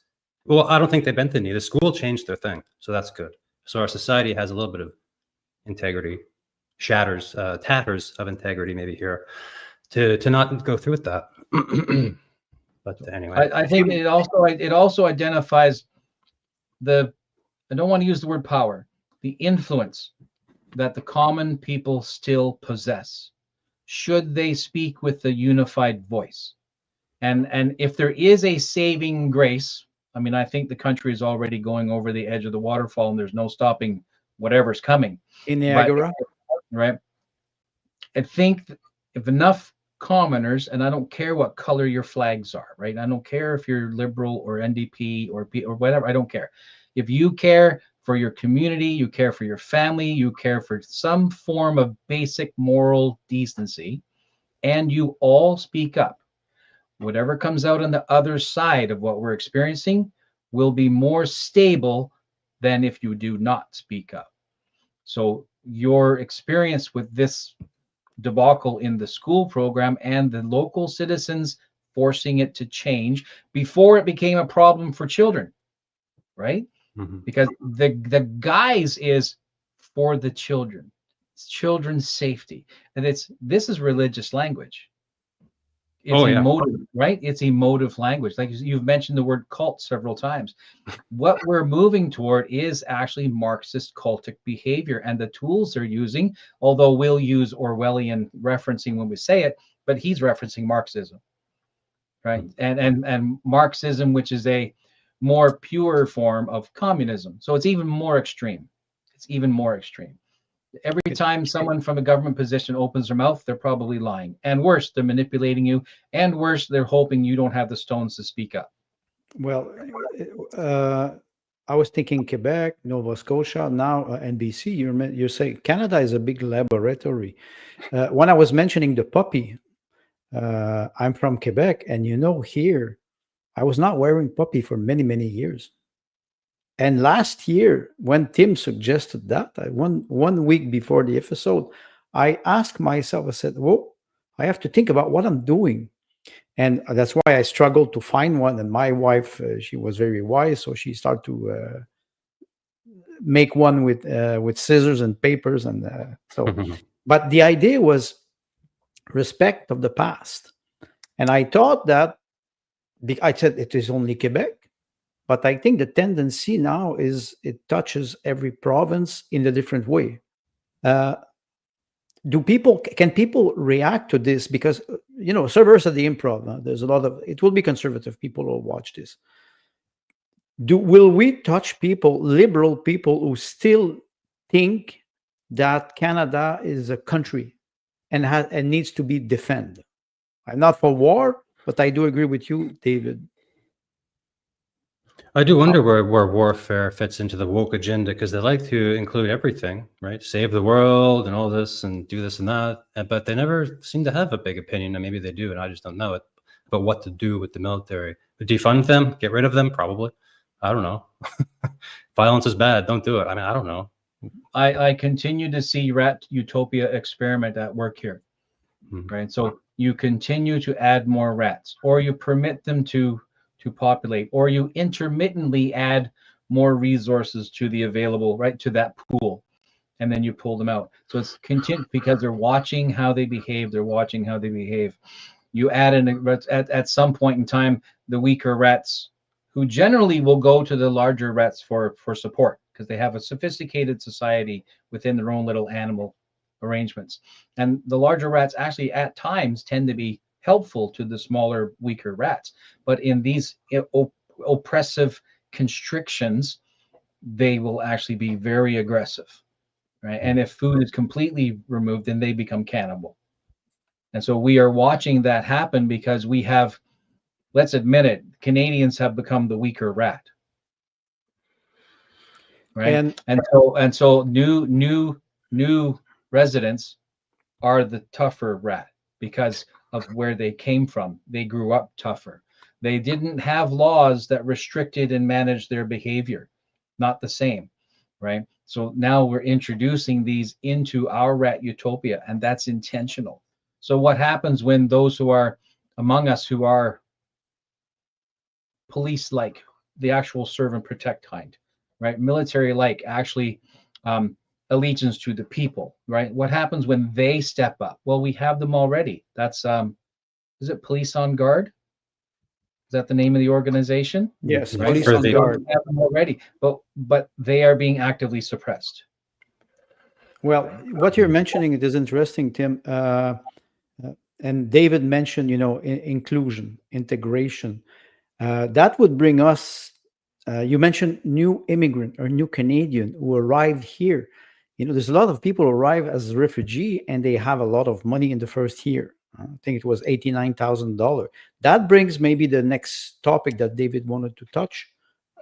Well, I don't think they bent the knee. The school changed their thing, so that's good. So our society has a little bit of integrity, tatters of integrity maybe here, to not go through with that. But anyway, I think it also identifies I don't want to use the word power, the influence that the common people still possess, should they speak with a unified voice. And if there is a saving grace, I mean, I think the country is already going over the edge of the waterfall and there's no stopping whatever's coming. In Niagara? Right. I think if enough commoners, and I don't care what color your flags are, right? I don't care if you're liberal or NDP or whatever. I don't care. If you care for your community, you care for your family, you care for some form of basic moral decency, and you all speak up, whatever comes out on the other side of what we're experiencing will be more stable than if you do not speak up. So your experience with this debacle in the school program and the local citizens forcing it to change before it became a problem for children, right? Because the guise is for the children. It's children's safety. And this is religious language. It's emotive, right? It's emotive language. Like you've mentioned the word cult several times. What we're moving toward is actually Marxist cultic behavior, and the tools they're using, although we'll use Orwellian referencing when we say it, but he's referencing Marxism, right? And Marxism, which is a more pure form of communism. So it's even more extreme. It's even more extreme. Every time someone from a government position opens their mouth, they're probably lying. And worse, they're manipulating you. And worse, they're hoping you don't have the stones to speak up. Well, I was thinking Quebec, Nova Scotia, now NBC. You're saying Canada is a big laboratory. When I was mentioning the puppy, I'm from Quebec, and here, I was not wearing puppy for many, many years. And last year, when Tim suggested that, one week before the episode, I asked myself, I said, whoa, I have to think about what I'm doing. And that's why I struggled to find one. And my wife, she was very wise, so she started to make one with scissors and papers. And but the idea was respect of the past. And I thought that, I said it is only Quebec. But I think the tendency now is it touches every province in a different way. Can people react to this? Because, Cerberus at the Improv, there's a lot of, it will be conservative people who will watch this. Will we touch people, liberal people who still think that Canada is a country and needs to be defended? I'm not for war, but I do agree with you, David. I do wonder where warfare fits into the woke agenda, because they like to include everything, right? Save the world and all this and do this and that, but they never seem to have a big opinion, and maybe they do, and I just don't know it. but what to do with the military. Defund them, get rid of them, probably. I don't know. Violence is bad. Don't do it. I mean, I don't know. I continue to see rat utopia experiment at work here, right? So you continue to add more rats, or you permit them to populate, or you intermittently add more resources to the available, right, to that pool, and then you pull them out. So it's continued because they're watching how they behave. They're watching how they behave. You add in at some point in time the weaker rats, who generally will go to the larger rats for support, because they have a sophisticated society within their own little animal arrangements. And the larger rats actually at times tend to be helpful to the smaller, weaker rats. But in these oppressive constrictions, they will actually be very aggressive, right? And if food is completely removed, then they become cannibal. And so we are watching that happen because we have, let's admit it, Canadians have become the weaker rat, right? And so new residents are the tougher rat because of where they came from. They grew up tougher. They didn't have laws that restricted and managed their behavior. Not the same, right? So now we're introducing these into our rat utopia, and that's intentional. So what happens when those who are among us who are police-like, the actual serve and protect kind, right? Military-like, actually allegiance to the people, right? What happens when they step up? Well, we have them already. That's is it Police on Guard? Is that the name of the organization? Yes, right? Police on Guard. We have them already, but they are being actively suppressed. Well, what you're mentioning, it is interesting, Tim. And David mentioned, inclusion, integration. That would bring us, you mentioned new immigrant or new Canadian who arrived here. There's a lot of people who arrive as a refugee and they have a lot of money in the first year. I think it was $89,000. That brings maybe the next topic that David wanted to touch,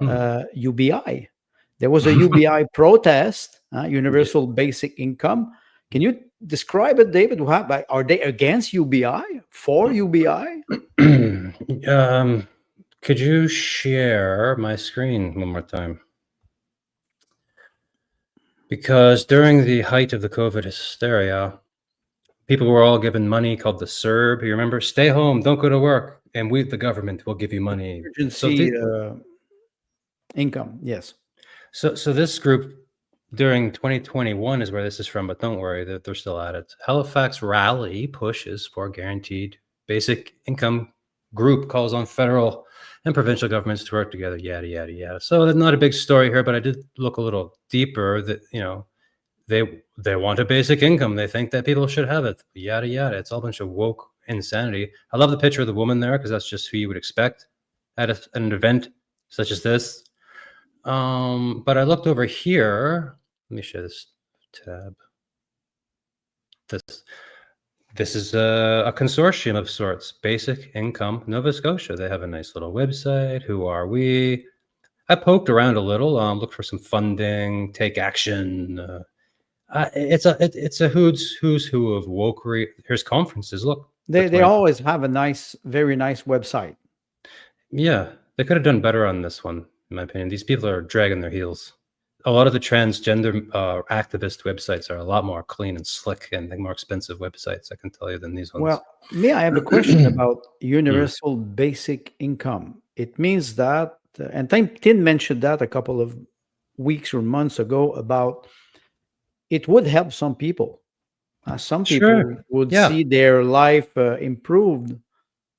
UBI. There was a UBI protest, Universal Basic Income. Can you describe it, David? Are they against UBI? For UBI? Could you share my screen one more time? Because during the height of the COVID hysteria, people were all given money called the CERB. You remember? Stay home, don't go to work, and we, the government, will give you money. Emergency income, yes. So this group during 2021 is where this is from, but don't worry, they're still at it. Halifax rally pushes for guaranteed basic income. Group calls on federal and provincial governments to work together, yada, yada, yada. So there's not a big story here, but I did look a little deeper that, they want a basic income. They think that people should have it, yada, yada. It's all a bunch of woke insanity. I love the picture of the woman there because that's just who you would expect at an event such as this. But I looked over here. Let me share this tab. This is a consortium of sorts. Basic Income Nova Scotia. They have a nice little website. Who are we? I poked around a little, looked for some funding, take action. It's a who's who of wokery. Here's conferences. Look, they always have a very nice website. Yeah, they could have done better on this one, in my opinion. These people are dragging their heels. A lot of the transgender activist websites are a lot more clean and slick and more expensive websites, I can tell you, than these ones. Well, I have a question about universal basic income. It means that, and Tim mentioned that a couple of weeks or months ago, about it would help some people. Some people would see their life improved.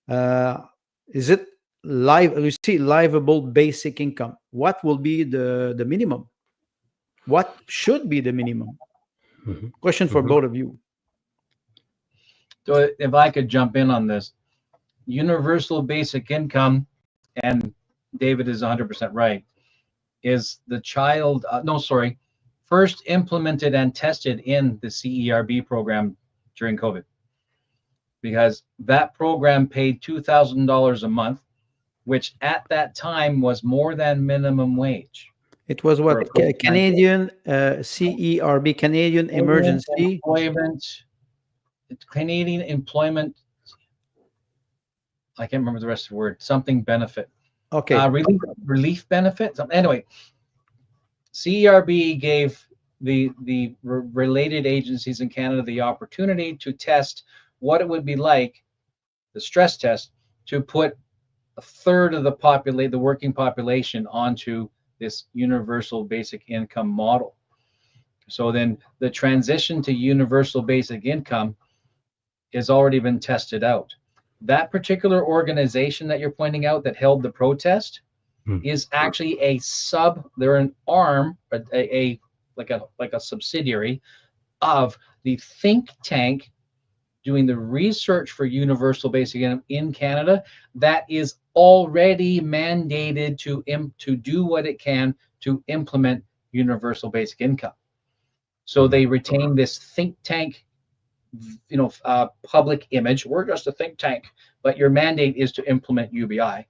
Is it livable basic income? What will be the minimum? What should be the minimum? Question for both of you. So if I could jump in on this, universal basic income, and David is 100% right, is the first implemented and tested in the CERB program during COVID, because that program paid $2,000 a month, which at that time was more than minimum wage. It was what? Canadian CERB, Canadian Emergency Employment, Canadian Employment I can't remember the rest of the word. Something benefit. Okay. Relief benefit. Anyway, CERB gave the related agencies in Canada the opportunity to test what it would be like, the stress test, to put a third of the working population onto this universal basic income model. So then the transition to universal basic income has already been tested out. That particular organization that you're pointing out that held the protest is actually they're an arm, like a subsidiary of the think tank doing the research for universal basic income in Canada that is already mandated to do what it can to implement universal basic income. So they retain this think tank, public image. We're just a think tank, but your mandate is to implement UBI.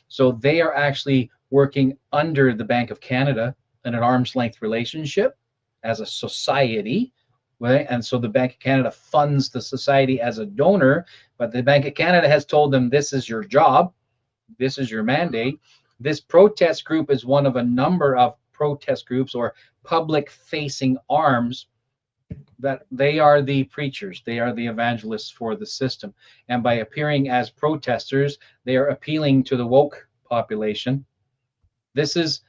So they are actually working under the Bank of Canada in an arm's length relationship as a society. Right? And so the Bank of Canada funds the society as a donor, but the Bank of Canada has told them, this is your job, this is your mandate. This protest group is one of a number of protest groups or public facing arms that they are the preachers, they are the evangelists for the system. And by appearing as protesters, they are appealing to the woke population. This is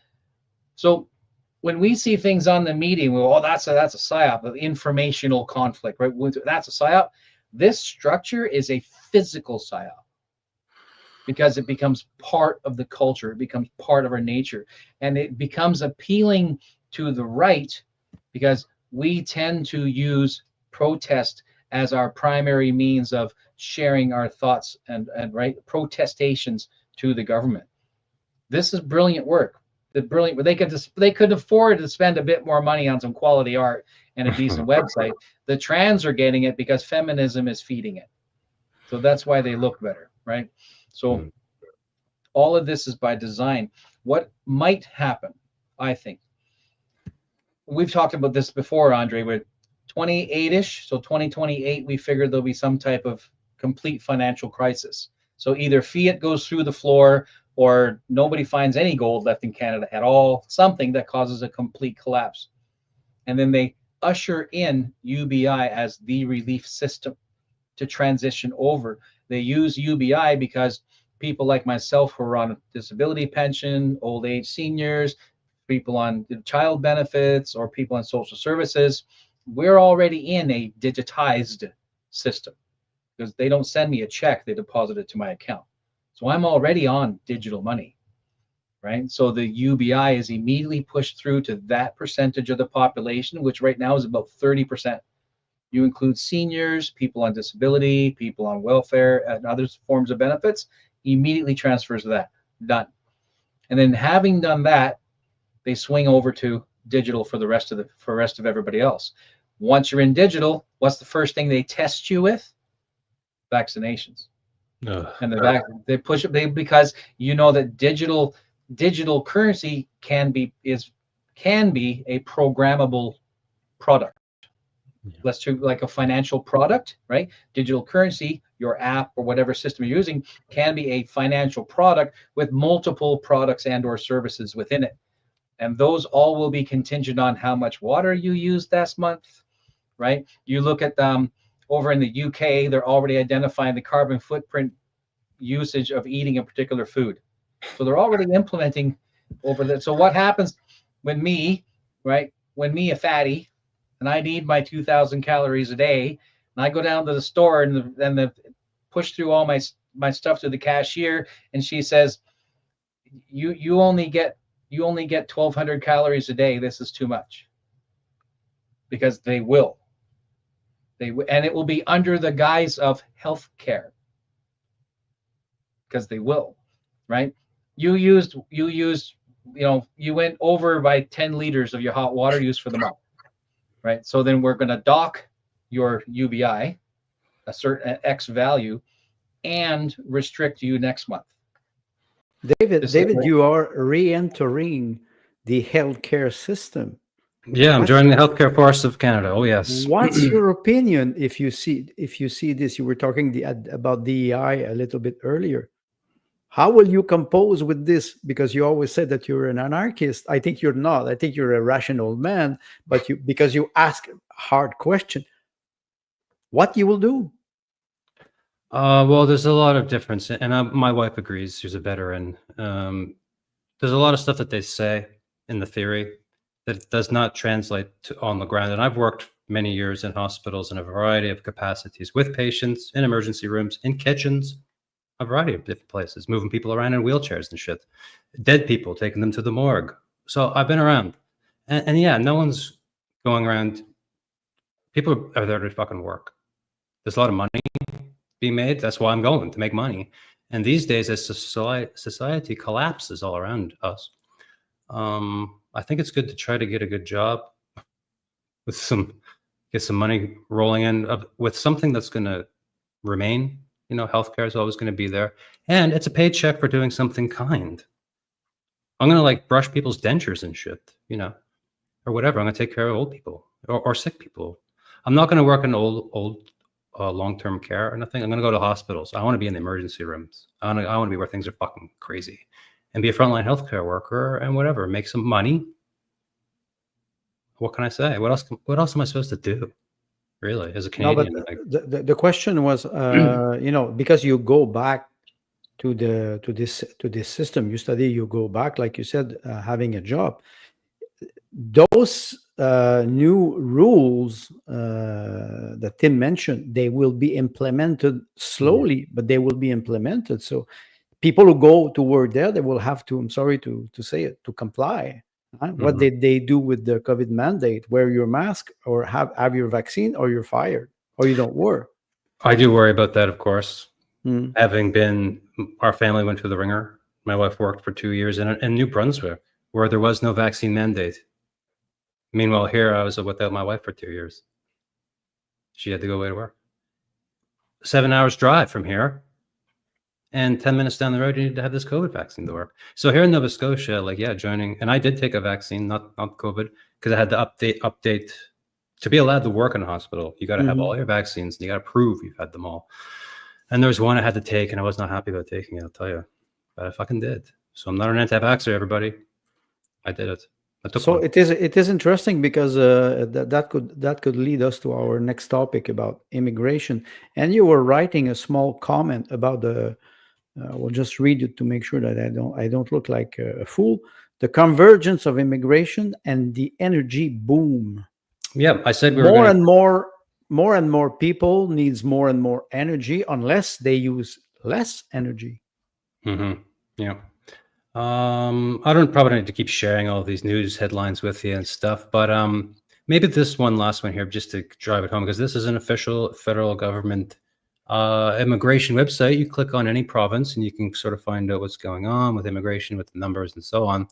so. When we see things on the meeting, that's a psyop, of informational conflict, right? That's a psyop. This structure is a physical psyop because it becomes part of the culture. It becomes part of our nature, and it becomes appealing to the right because we tend to use protest as our primary means of sharing our thoughts and right protestations to the government. This is brilliant work. They could afford to spend a bit more money on some quality art and a decent website. The trans are getting it because feminism is feeding it. So that's why they look better, right? So all of this is by design. What might happen, I think, we've talked about this before, Andre, with 28-ish, so 2028, we figured there'll be some type of complete financial crisis. So either fiat goes through the floor or nobody finds any gold left in Canada at all, something that causes a complete collapse. And then they usher in UBI as the relief system to transition over. They use UBI because people like myself who are on disability pension, old age seniors, people on child benefits, or people on social services, we're already in a digitized system because they don't send me a check, they deposit it to my account. So I'm already on digital money, right? So the UBI is immediately pushed through to that percentage of the population, which right now is about 30%. You include seniors, people on disability, people on welfare, and other forms of benefits, immediately transfers to that. Done. And then having done that, they swing over to digital for the rest of everybody else. Once you're in digital, what's the first thing they test you with? Vaccinations. And they push it because you know that digital currency can be a programmable product. Let's do like a financial product, right? Digital currency, your app or whatever system you're using, can be a financial product with multiple products and or services within it. And those all will be contingent on how much water you used last month, right? You look at over in the UK, they're already identifying the carbon footprint usage of eating a particular food. So they're already implementing over that. So what happens when me, a fatty, and I need my 2,000 calories a day, and I go down to the store and push through all my stuff to the cashier, and she says, you only get 1,200 calories a day. This is too much. Because they will. And it will be under the guise of health care. Because they will, right? You went over by 10 liters of your hot water use for the month, right? So then we're going to dock your UBI, a certain X value, and restrict you next month. David, you are re-entering the healthcare system. Yeah, I'm joining the healthcare force of Canada. Oh yes. What's your opinion if you see this? You were talking about DEI a little bit earlier. How will you compose with this? Because you always said that you're an anarchist. I think you're not. I think you're a rational man, but because you ask hard question, what you will do? Well, there's a lot of difference, and my wife agrees. She's a veteran. There's a lot of stuff that they say in the theory that does not translate to on the ground. And I've worked many years in hospitals in a variety of capacities with patients, in emergency rooms, in kitchens, a variety of different places, moving people around in wheelchairs and shit, dead people, taking them to the morgue. So I've been around, and yeah, no one's going around. People are there to fucking work. There's a lot of money being made. That's why I'm going, to make money. And these days, as society collapses all around us, I think it's good to try to get a good job with get some money rolling in with something that's going to remain. You know, healthcare is always going to be there, and it's a paycheck for doing something kind. I'm going to like brush people's dentures and shit, you know, or whatever. I'm going to take care of old people or sick people. I'm not going to work in old long-term care or nothing. I'm going to go to hospitals. I want to be in the emergency rooms. I want to be where things are fucking crazy, and be a frontline healthcare worker and whatever. Make some money. What can I say? What else am I supposed to do? Really, as a Canadian? No, but the question was, you know, because you go back to this system, you study, you go back, like you said, having a job. Those new rules that Tim mentioned, they will be implemented slowly, but they will be implemented. So people who go to work there, they will have to, I'm sorry to say it, to comply. What did they do with the COVID mandate? Wear your mask or have your vaccine, or you're fired, or you don't work. I do worry about that, of course. Having been, our family went through the ringer. My wife worked for 2 years in New Brunswick, where there was no vaccine mandate. Meanwhile, here I was without my wife for 2 years. She had to go away to work. 7 hours drive from here, and 10 minutes down the road, you need to have this COVID vaccine to work. So here in Nova Scotia, like, yeah, joining, and I did take a vaccine, not COVID, because I had to update to be allowed to work in a hospital. You got to have all your vaccines, and you got to prove you've had them all. And there was one I had to take, and I was not happy about taking it, I'll tell you, but I fucking did. So I'm not an anti-vaxxer, everybody. I did it. So it is interesting, because that could lead us to our next topic about immigration. And you were writing a small comment about the. We'll just read it to make sure that I don't look like a fool. The convergence of immigration and the energy boom. Yeah, I said more and more people needs more and more energy, unless they use less energy. Yeah. I don't probably need to keep sharing all these news headlines with you and stuff, but maybe this last one here, just to drive it home, because this is an official federal government immigration website. You click on any province and you can sort of find out what's going on with immigration, with the numbers and so on.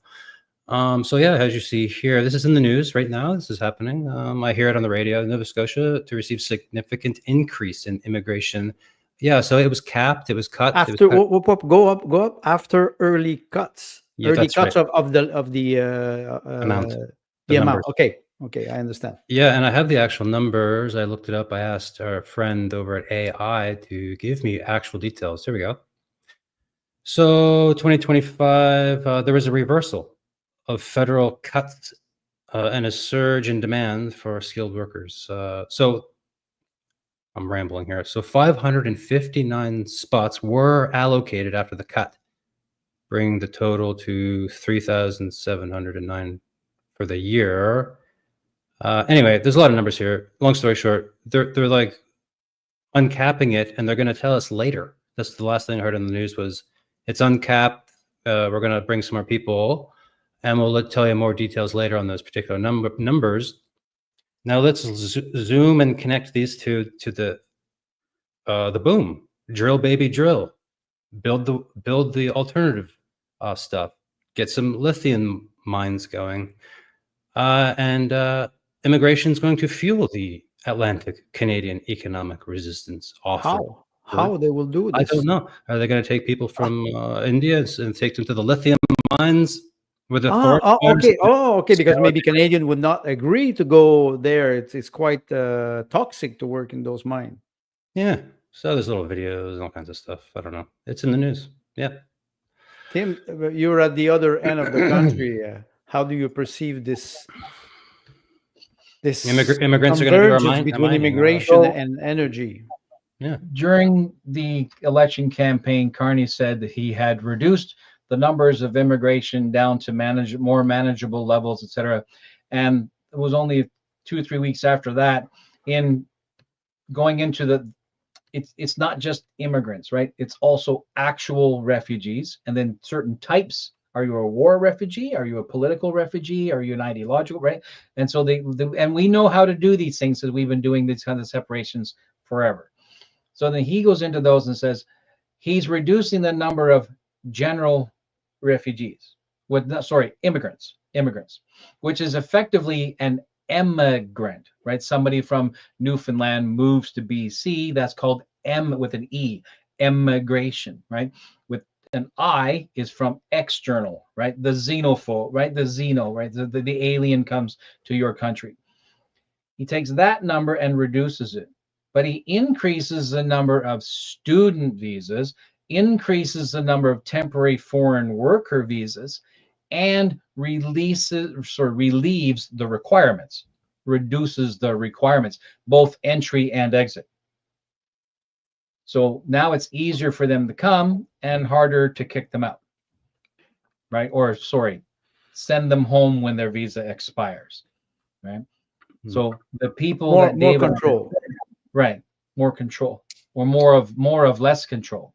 So yeah, as you see here, this is in the news right now. This is happening. I hear it on the radio. Nova Scotia to receive significant increase in immigration. Yeah, so it was capped. It was cut. After go up after early cuts. Yeah, early cuts right. of the amount. The amount. Okay, I understand. Yeah, and I have the actual numbers. I looked it up. I asked our friend over at AI to give me actual details. Here we go. So 2025, there was a reversal of federal cuts and a surge in demand for skilled workers. So I'm rambling here. So 559 spots were allocated after the cut, bringing the total to 3,709 for the year. Anyway, there's a lot of numbers here. Long story short, they're like uncapping it, and they're going to tell us later. That's the last thing I heard in the news was it's uncapped. We're going to bring some more people, and we'll tell you more details later on those particular numbers. Now let's zoom and connect these two to the boom. Drill, baby, drill. Build the alternative stuff. Get some lithium mines going, and immigration is going to fuel the Atlantic Canadian economic resistance. How they will do this? I don't know. Are they going to take people from India and take them to the lithium mines? With the okay. Because maybe Canadian would not agree to go there. It's quite toxic to work in those mines. Yeah. So there's little videos and all kinds of stuff. I don't know. It's in the news. Yeah. Tim, you're at the other end of the country. How do you perceive this Immigrants are going to do our convergence between mining. immigration So- and energy? Yeah. During the election campaign, Carney said that he had reduced the numbers of immigration down to more manageable levels, etc. And it was only 2 or 3 weeks after that, in going into it's not just immigrants, right? It's also actual refugees, and then certain types. Are you a war refugee? Are you a political refugee? Are you an ideological, right? And so and we know how to do these things because we've been doing these kinds of separations forever. So then he goes into those and says he's reducing the number of general refugees immigrants, which is effectively an emigrant, right? Somebody from Newfoundland moves to BC. That's called with an E, emigration, right? With an I is from external, right? The xenophobe, right? The xeno, right? The alien comes to your country. He takes that number and reduces it, but he increases the number of student visas, increases the number of temporary foreign worker visas, and relieves the requirements, reduces the requirements, both entry and exit. So now it's easier for them to come and harder to kick them out, right? Or send them home when their visa expires, right? So the people More David, control. right? More control, or more of less control.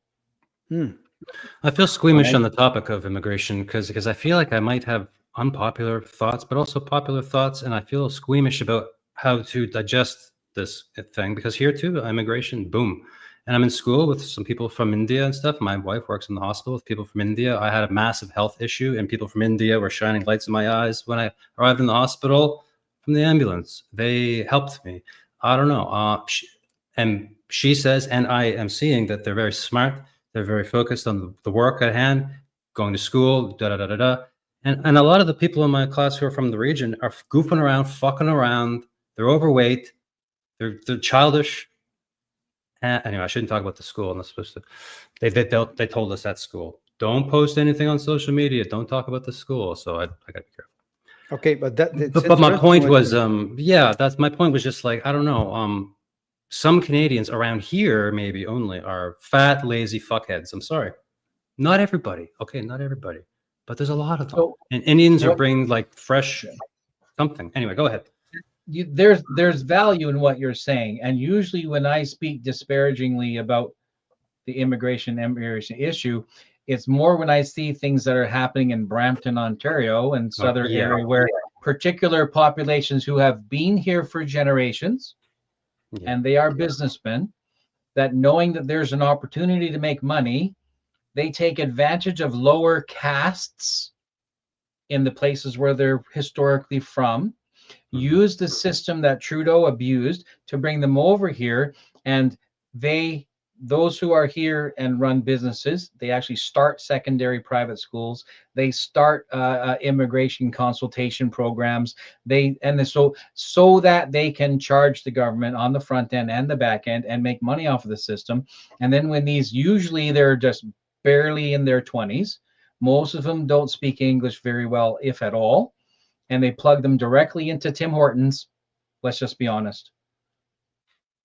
I feel squeamish Right. on the topic of immigration because I feel like I might have unpopular thoughts, but also popular thoughts, and I feel squeamish about how to digest this thing because here too, immigration, boom. And I'm in school with some people from India and stuff. My wife works in the hospital with people from India. I had a massive health issue, and people from India were shining lights in my eyes when I arrived in the hospital from the ambulance. They helped me. I don't know. She says, and I am seeing that they're very smart. They're very focused on the work at hand, going to school, da-da-da-da-da. And a lot of the people in my class who are from the region are goofing around, fucking around. They're overweight. They're childish. Anyway, I shouldn't talk about the school. I'm not supposed to. They told us at school, don't post anything on social media. Don't talk about the school. So I got to be careful. Okay, but But my point was, that's my point was just like, I don't know. Some Canadians around here maybe only are fat, lazy fuckheads. I'm sorry. Not everybody. Okay, not everybody. But there's a lot of them. So, and Indians are bringing like fresh something. Anyway, go ahead. There's value in what you're saying, and usually when I speak disparagingly about the immigration issue, it's more when I see things that are happening in Brampton, Ontario, and southern area where particular populations who have been here for generations, and they are businessmen, that knowing that there's an opportunity to make money, they take advantage of lower castes in the places where they're historically from, use the system that Trudeau abused to bring them over here, and those who are here and run businesses, they actually start secondary private schools, they start immigration consultation programs, so that they can charge the government on the front end and the back end and make money off of the system. And then when usually they're just barely in their 20s, most of them don't speak English very well, if at all, and they plug them directly into Tim Hortons. Let's just be honest,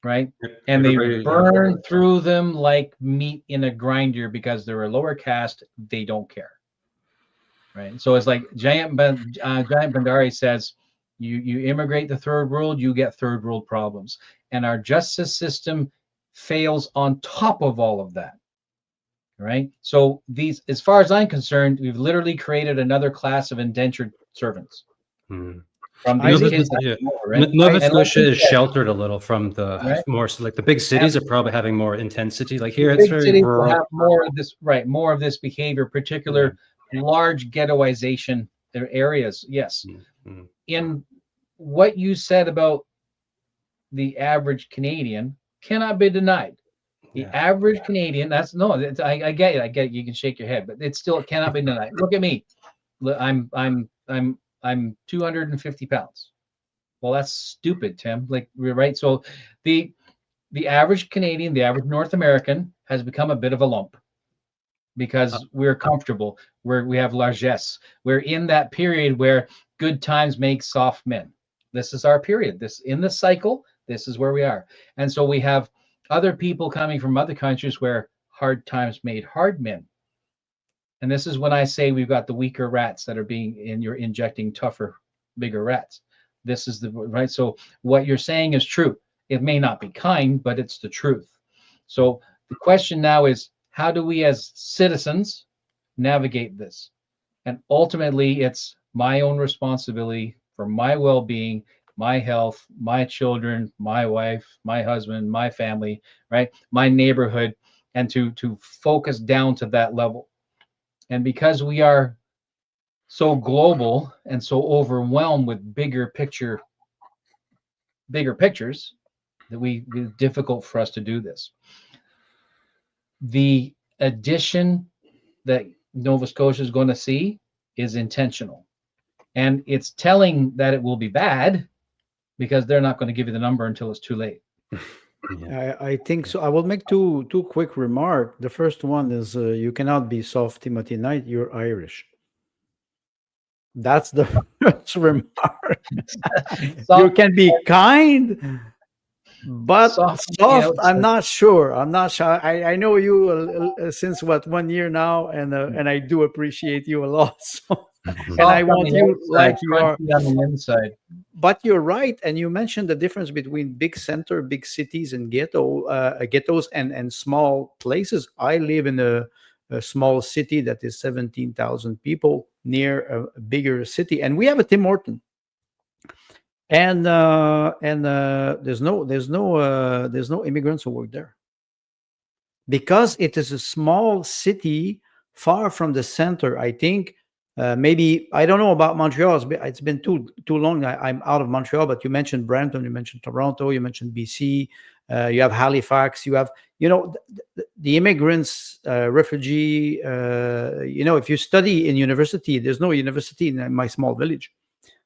right? And they burn through them like meat in a grinder because they're a lower caste. They don't care, right? So it's like Giant Bandari says, you immigrate to third world, you get third world problems, and our justice system fails on top of all of that. Right. So as far as I'm concerned, we've literally created another class of indentured servants. From these kids Nova Scotia is sheltered a little from the more like the big cities are probably having more intensity. Like here, it's very rural. Have more of this, right? More of this behavior, particular large ghettoization areas. Yes. In what you said about the average Canadian cannot be denied. The average Canadian, I get it. I get it. You can shake your head, but it still cannot be denied. Look at me. I'm 250 pounds. Well, that's stupid, Tim. Like, we're right. So the average Canadian, the average North American has become a bit of a lump. because we're comfortable. We have largesse. We're in that period where good times make soft men. This is our period. This in the cycle. This is where we are. And so we have other people coming from other countries where hard times made hard men. And this is when I say we've got the weaker rats that are you're injecting tougher, bigger rats. This is the right. So what you're saying is true. It may not be kind, but it's the truth. So the question now is, how do we as citizens navigate this? And ultimately, it's my own responsibility for my well-being, my health, my children, my wife, my husband, my family, right? My neighborhood, and to focus down to that level. And because we are so global and so overwhelmed with bigger pictures, that it's difficult for us to do this. The addition that Nova Scotia is going to see is intentional. And it's telling that it will be bad because they're not going to give you the number until it's too late. Yeah. I think so. I will make two quick remarks. The first one is you cannot be soft, Timothy Knight. You're Irish. That's the first remark. You can be kind, but soft. I'm not sure. I know you since 1 year now, and I do appreciate you a lot. So, and I want you like you are on the inside. But you're right, and you mentioned the difference between big cities, and ghettos and small places. I live in a small city that is 17,000 people near a bigger city, and we have a Tim Horton. And there's no immigrants who work there because it is a small city far from the center. I think maybe I don't know about Montreal. It's been too long. I'm out of Montreal, but you mentioned Brampton, you mentioned Toronto, you mentioned BC. You have Halifax. You have the immigrants, refugee. If you study in university, there's no university in my small village.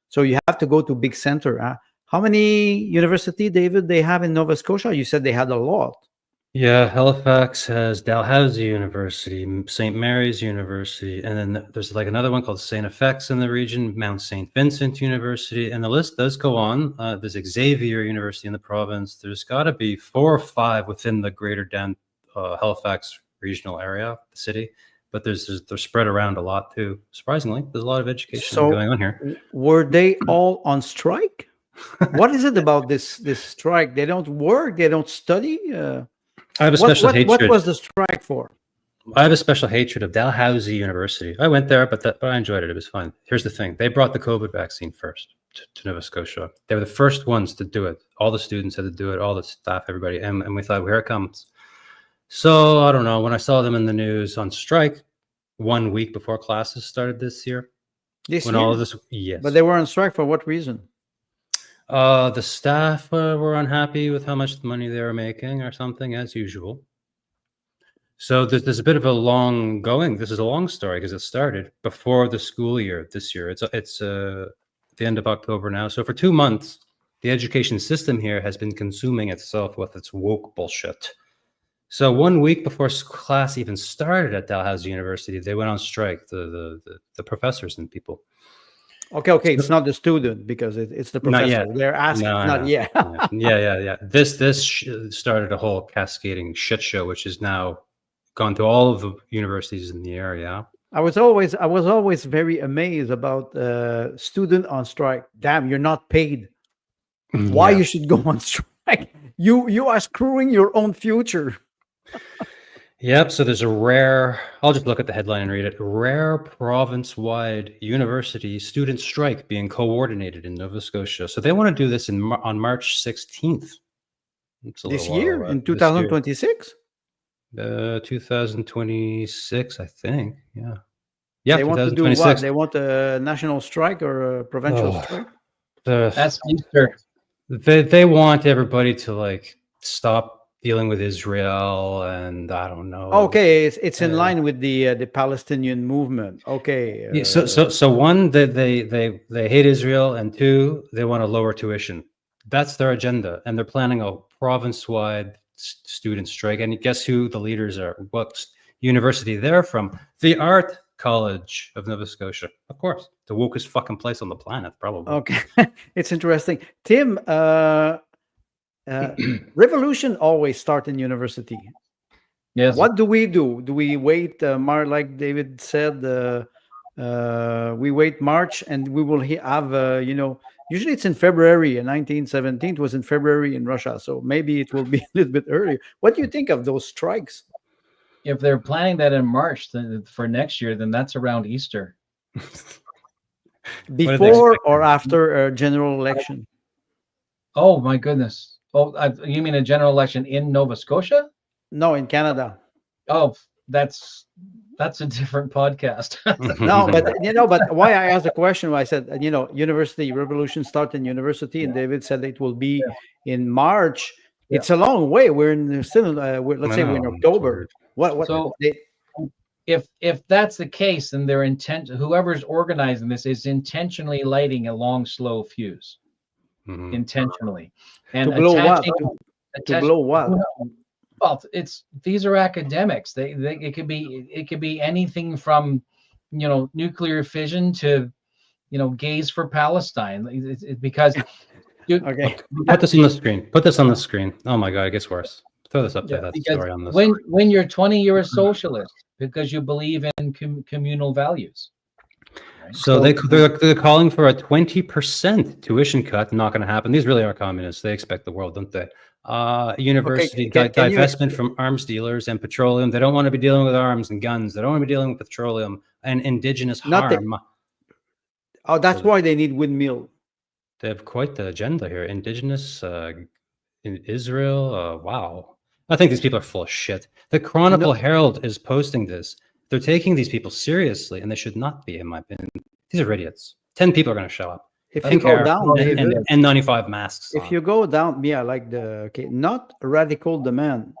So you have to go to big center. How many university, David, they have in Nova Scotia? You said they had a lot. Yeah, Halifax has Dalhousie University, St. Mary's University, and then there's like another one called St. FX in the region, Mount St. Vincent University, and the list does go on. There's Xavier University in the province. There's got to be 4 or 5 within the greater Halifax regional area, the city. But they're spread around a lot too. Surprisingly, there's a lot of education going on here. Were they all on strike? What is it about this strike? They don't work. They don't study. I have a special hatred. What was the strike for? I have a special hatred of Dalhousie University. I went there, but I enjoyed it. It was fun. Here's the thing: they brought the COVID vaccine first to Nova Scotia. They were the first ones to do it. All the students had to do it. All the staff, everybody, and we thought, well, here it comes. So I don't know. When I saw them in the news on strike 1 week before classes started this year, all of this, yes. But they were on strike for what reason? The staff were unhappy with how much money they were making, or something, as usual. So there's a bit of a long going. This is a long story because it started before the school year this year. It's the end of October now. So for 2 months, the education system here has been consuming itself with its woke bullshit. So 1 week before class even started at Dalhousie University, they went on strike, the professors and people. Okay. It's not the student because it's the professor. Not yet. They're asking. Not yet. Yeah. This started a whole cascading shit show, which has now gone to all of the universities in the area. I was always very amazed about student on strike. Damn, you're not paid. Why you should go on strike? You are screwing your own future. Yep. So there's a rare, I'll just look at the headline and read it. Rare province-wide university student strike being coordinated in Nova Scotia. So they want to do this on March 16th. This year, in 2026? 2026, I think. Yeah. They want to do what? They want a national strike or a provincial strike? That's Easter. They want everybody to stop dealing with Israel, and I don't know. Okay, it's in line with the Palestinian movement. Okay. So one, they hate Israel, and 2, they want to lower tuition. That's their agenda, and they're planning a province-wide student strike. And guess who the leaders are? Well, university they're from? The Art College of Nova Scotia, of course, the wokest fucking place on the planet, probably. Okay, it's interesting. Tim, revolution always start in university. Yes. What do we do? Do we wait, like David said, we wait March and we will have, usually it's in February. In 1917, it was in February in Russia. So maybe it will be a little bit earlier. What do you think of those strikes? If they're planning that in March for next year, then that's around Easter. Before or after a general election? Oh my goodness. Oh, you mean a general election in Nova Scotia? No, in Canada. Oh, that's a different podcast. No, but why I asked the question, I said, university revolution start in university, and David said it will be in March. Yeah. It's a long way. We're let's say we're in October. What? So if that's the case, then whoever's organizing this is intentionally lighting a long, slow fuse, intentionally, and to blow what? To blow what? Well, these are academics. It could be anything from, nuclear fission to, gays for Palestine. Because okay, put this on the screen. Put this on the screen. Oh my God, it gets worse. Throw this up there. That story on this. When you're 20, you're a socialist because you believe in communal values. Right? So they're calling for a 20% tuition cut. Not going to happen. These really are communists. They expect the world, don't they? University divestment from arms dealers and petroleum. They don't want to be dealing with arms and guns. They don't want to be dealing with petroleum and indigenous harm. That's why they need windmill. They have quite the agenda here. Indigenous in Israel. Wow. I think these people are full of shit. The Chronicle Herald is posting this. They're taking these people seriously, and they should not be, in my opinion. These are idiots. 10 people are going to show up. If you go down, and 95 masks. If you go down, not radical demand.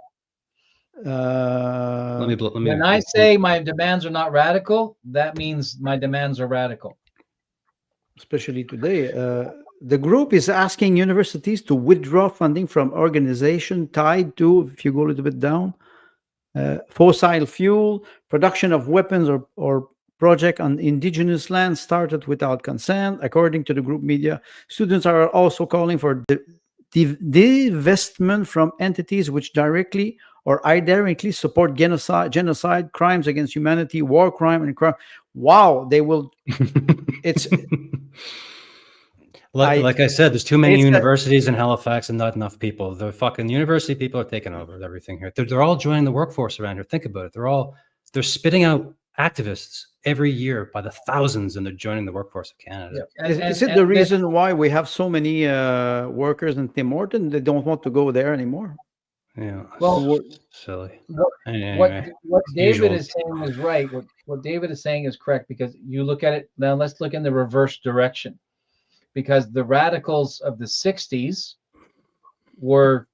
When I say my demands are not radical, that means my demands are radical. Especially today, the group is asking universities to withdraw funding from organizations tied to, if you go a little bit down, fossil fuel, production of weapons or project on indigenous land started without consent. According to the group media, students are also calling for divestment from entities which directly or indirectly support genocide, crimes against humanity, war crime, and crime. Wow, they will. It's like I said, there's too many universities in Halifax and not enough people. The fucking university people are taking over everything here. They're all joining the workforce around here. Think about it. They're spitting out activists every year by the thousands, and they're joining the workforce of Canada. Yeah. Is it the reason why we have so many workers in Tim Hortons? They don't want to go there anymore. Yeah. Well, silly. What David is saying is right. What David is saying is correct, because you look at it now. Let's look in the reverse direction, because the radicals of the 60s were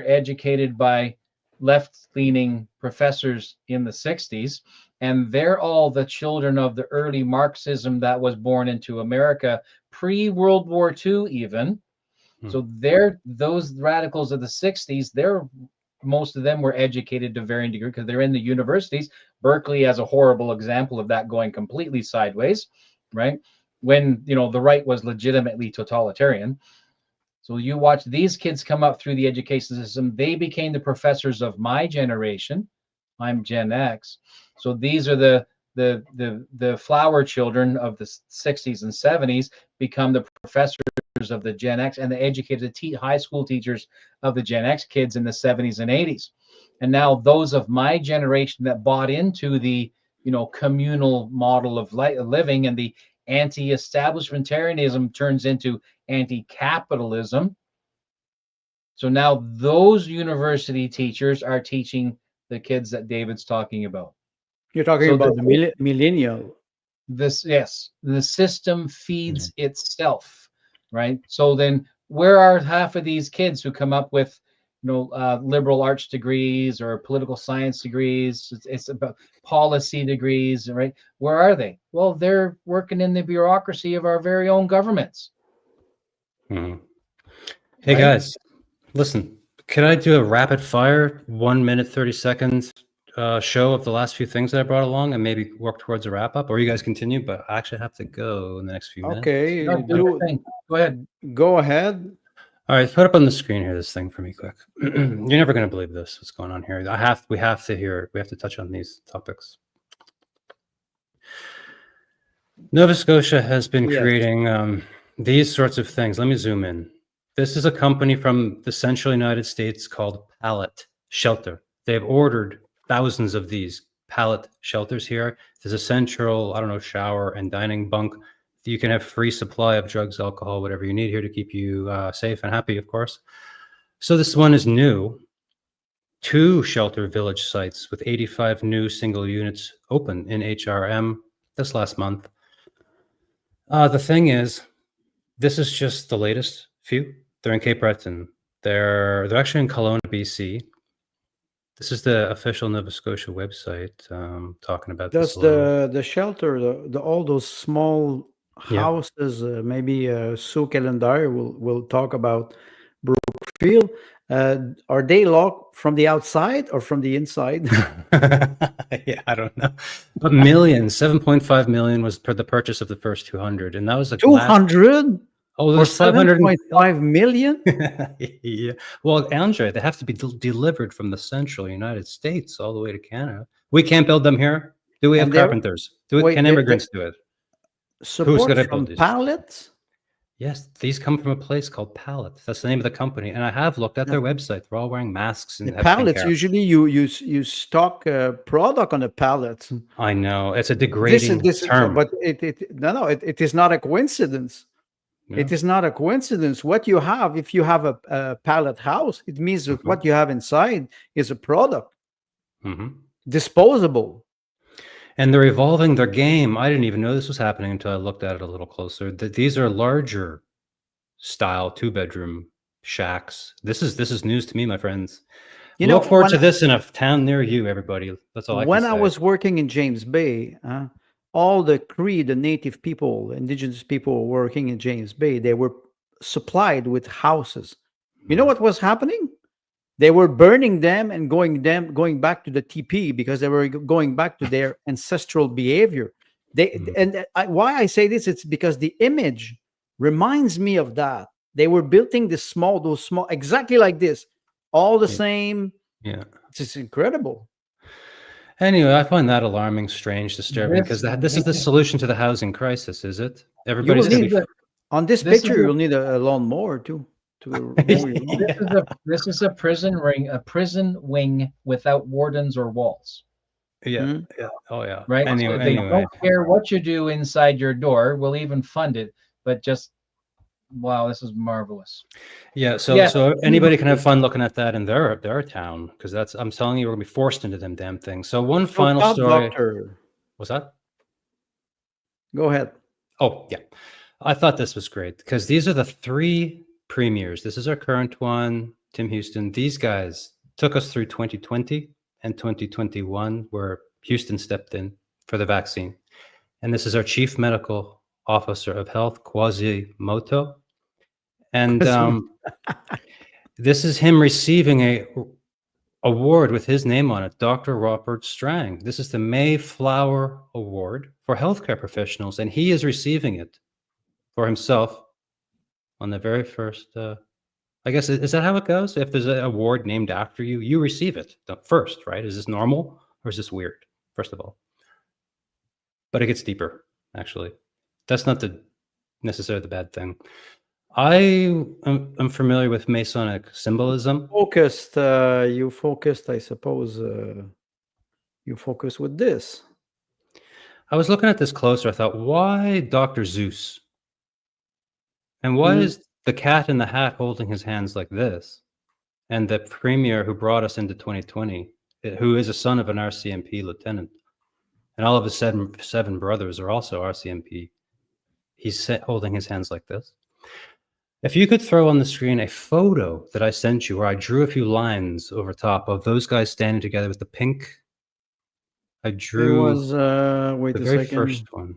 educated by left-leaning professors in the 60s, and they're all the children of the early Marxism that was born into America pre-World War II even. So those radicals of the 60s, most of them were educated to varying degrees because they're in the universities. Berkeley as a horrible example of that going completely sideways, right? When, the right was legitimately totalitarian. So you watch these kids come up through the education system. They became the professors of my generation. I'm Gen X. So these are the flower children of the 60s and 70s become the professors of the Gen X, and the educated high school teachers of the Gen X kids in the 70s and 80s. And now those of my generation that bought into the, communal model of living, and the anti-establishmentarianism turns into anti-capitalism. So now those university teachers are teaching the kids that David's talking about. You're talking about the millennial. The system feeds itself, right? So then where are half of these kids who come up with, liberal arts degrees or political science degrees? It's about policy degrees, right? Where are they? Well, they're working in the bureaucracy of our very own governments. Mm-hmm. Hey, right? Guys, listen, could I do a rapid fire 1 minute, 30 seconds show of the last few things that I brought along and maybe work towards a wrap up, or you guys continue? But I actually have to go in the next few minutes. Okay, No, do your thing. Go ahead. go ahead. All right, put up on the screen here this thing for me, quick. You're never going to believe this. What's going on here? We have to hear it. We have to touch on these topics. Nova Scotia has been Yes. creating these sorts of things. Let me zoom in. This is a company from the central United States called Pallet Shelter. They've ordered thousands of these pallet shelters here. There's a central, I don't know, shower and dining bunk. You can have free supply of drugs, alcohol, whatever you need here to keep you safe and happy, of course. So this one is new. 2 shelter village sites with 85 new single units open in HRM this last month. The thing is, this is just the latest few. They're in Cape Breton. They're actually in Kelowna, BC. This is the official Nova Scotia website talking about Does this. a little. the shelter, all those small Yeah. houses, maybe Sue Calendar will talk about Brookfield. Are they locked from the outside or from the inside? Yeah, I don't know. But millions, 7.5 million was per the purchase of the first 200. And that was a 200 Oh, or there's 500. 7.5 million? Yeah. Well, Andre, they have to be delivered from the central United States all the way to Canada. We can't build them here. Do we have And they're- carpenters? wait, Can they- immigrants do it? Support gonna from build these? pallets? Yes, these come from a place called Pallet. That's the name of the company. And I have looked at their website. They're all wearing masks and The have pink pallets, hair. usually you stock product on a pallet. I know. It's a degrading term. But it is not a coincidence. Yeah. It is not a coincidence. What you have, if you have a pallet house, it means that what you have inside is a product, Mhm. disposable. And they're evolving their game. I didn't even know this was happening until I looked at it a little closer. These are larger style 2-bedroom shacks. This is news to me, my friends. You Look know, forward when to this in a town near you, everybody. That's all I when can I say. was working in James Bay, all the Cree, the native people, indigenous people working in James Bay, they were supplied with houses. You know what was happening? They were burning them and going back to the TP because they were going back to their ancestral behavior. Why I say this, it's because the image reminds me of that. They were building those small, exactly like this, all the same. Yeah. It's just incredible. Anyway, I find that alarming, strange, disturbing, because this is the solution to the housing crisis, is it? Everybody's You will going to be. On this This is picture, a- you'll need a lawnmower too. This is a prison wing without wardens or walls. Yeah. Yeah. Oh, yeah. Right? Anyway, So they don't care what you do inside your door. We'll even fund it, but just wow, this is marvelous. Yeah. So anybody can have fun looking at that in their town, because I'm telling you, we're gonna be forced into them damn things. So one final story. Doctor, What's that? go ahead. Oh, yeah. I thought this was great because these are the 3 premiers. This is our current one, Tim Houston. These guys took us through 2020 and 2021, where Houston stepped in for the vaccine. And this is our chief medical officer of health, Quasimodo. And this is him receiving a award with his name on it, Dr. Robert Strang. This is the Mayflower Award for healthcare professionals, and he is receiving it for himself on the very first, I guess, is that how it goes? If there's an award named after you, you receive it first, right? Is this normal or is this weird, first of all? But it gets deeper, actually. That's not necessarily the bad thing. I'm familiar with Masonic symbolism. You focused, I suppose, you focus with this. I was looking at this closer. I thought, why Dr. Zeus? And why is the cat in the hat holding his hands like this? And the premier who brought us into 2020, who is a son of an RCMP lieutenant, and all of his seven brothers are also RCMP. He's holding his hands like this. If you could throw on the screen a photo that I sent you where I drew a few lines over top of those guys standing together with the pink. I drew It was, wait the a very second. first one.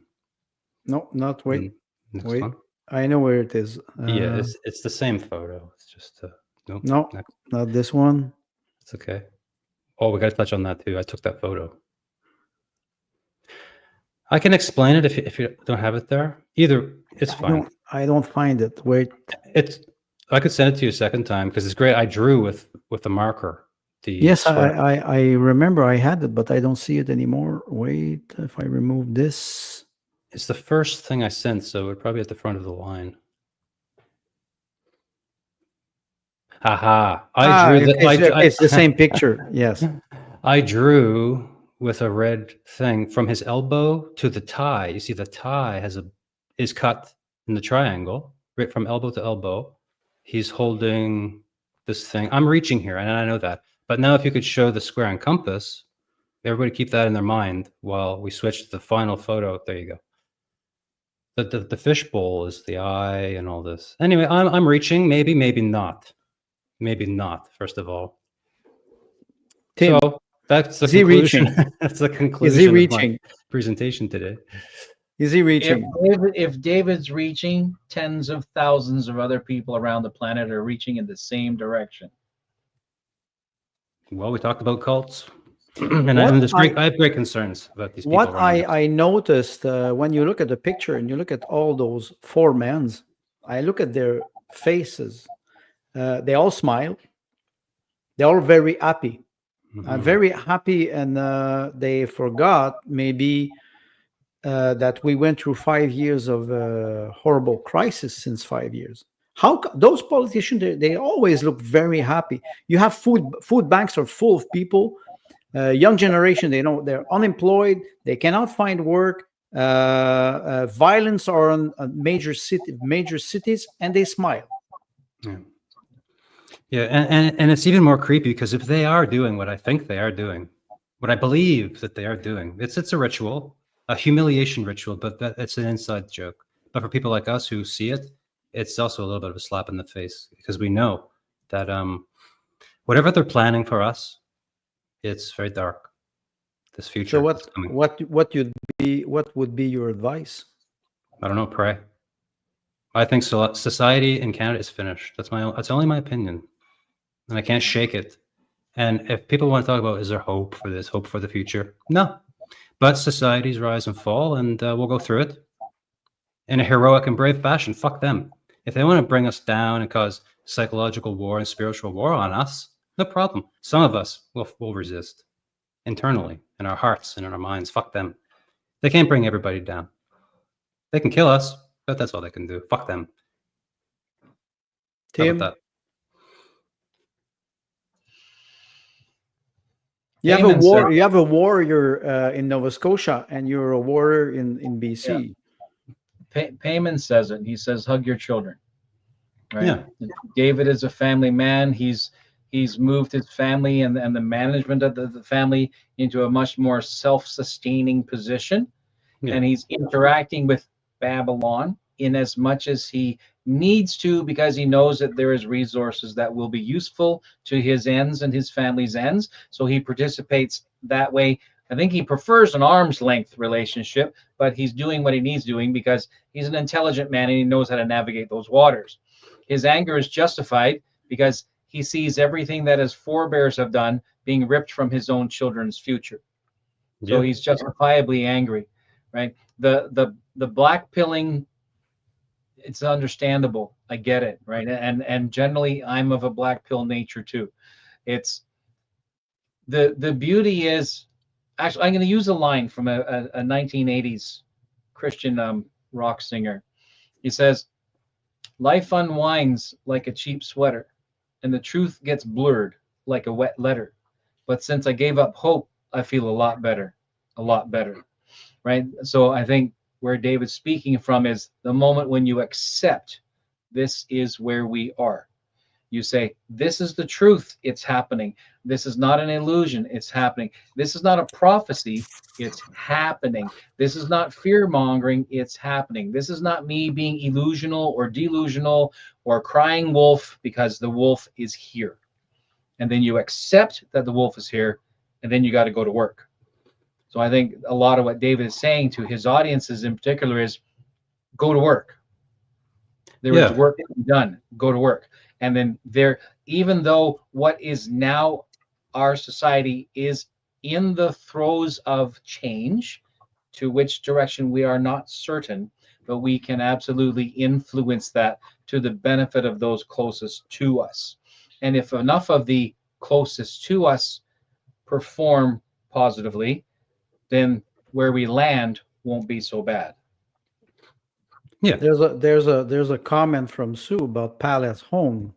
No, not wait. Next Wait. one. I know where it is. Yeah, it's the same photo. It's just no, next. not this one. It's okay. Oh, we got to touch on that too. I took that photo. I can explain it if you don't have it there. Either it's fine. I don't find it. Wait. I could send it to you a second time because it's great. I drew with the marker. Yes, I remember I had it, but I don't see it anymore. Wait, if I remove this. It's the first thing I sent, so it's probably at the front of the line. Haha. It's the same picture. Yes. I drew with a red thing from his elbow to the tie. You see the tie is cut in the triangle, right from elbow to elbow. He's holding this thing. I'm reaching here, and I know that. But now if you could show the square and compass, everybody keep that in their mind while we switch to the final photo. There you go. The fishbowl is the eye and all this. Anyway, I'm reaching. Maybe not. Maybe not, first of all. Tim, so that's the conclusion. That's the conclusion Is he reaching? Of my presentation today. Is he reaching? If David's reaching, tens of thousands of other people around the planet are reaching in the same direction. Well, we talked about cults. And I have great concerns about these people. What I noticed when you look at the picture and you look at all those four men, I look at their faces. They all smile. They're all very happy. Very happy, and they forgot maybe that we went through 5 years of horrible crisis since 5 years. How those politicians, they always look very happy. You have food banks are full of people. Young generation, they're unemployed. They cannot find work. Violence are on major cities, and they smile. Yeah, and it's even more creepy because if they are doing what I think they are doing, what I believe that they are doing, it's a ritual, a humiliation ritual, but it's an inside joke. But for people like us who see it, it's also a little bit of a slap in the face because we know that whatever they're planning for us, it's very dark. This future. So what would be your advice? I don't know. Pray. I think so. Society in Canada is finished. That's only my opinion, and I can't shake it. And if people want to talk about, is there hope for this, hope for the future? No, but societies rise and fall, and we'll go through it in a heroic and brave fashion. Fuck them. If they want to bring us down and cause psychological war and spiritual war on us, no problem. Some of us will resist internally in our hearts and in our minds. Fuck them. They can't bring everybody down. They can kill us, but that's all they can do. Fuck them. Tim, you have a warrior in Nova Scotia, and you're a warrior in BC. Yeah. Payman says it. He says, "Hug your children." Right. Yeah. David is a family man. He's moved his family and the management of the family into a much more self-sustaining position, and he's interacting with Babylon in as much as he needs to, because he knows that there is resources that will be useful to his ends and his family's ends. So he participates that way. I think he prefers an arm's length relationship, but he's doing what he needs doing because he's an intelligent man and he knows how to navigate those waters. His anger is justified because he sees everything that his forebears have done being ripped from his own children's future. So he's justifiably angry, right? The black pilling, it's understandable. I get it, right? And generally, I'm of a black pill nature too. It's the beauty is, actually, I'm going to use a line from a 1980s Christian rock singer. He says, "Life unwinds like a cheap sweater, and the truth gets blurred like a wet letter. But since I gave up hope, I feel a lot better, right?" So I think where David's speaking from is the moment when you accept this is where we are. You say, this is the truth, it's happening. This is not an illusion, it's happening. This is not a prophecy, it's happening. This is not fear-mongering, it's happening. This is not me being illusional or delusional or crying wolf, because the wolf is here. And then you accept that the wolf is here, and then you got to go to work. So I think a lot of what David is saying to his audiences in particular is, go to work. There is work to be done. Go to work. And then even though what is now our society is in the throes of change, to which direction we are not certain, but we can absolutely influence that to the benefit of those closest to us. And if enough of the closest to us perform positively, then where we land won't be so bad. Yeah. There's a comment from Sue about Pallet's home.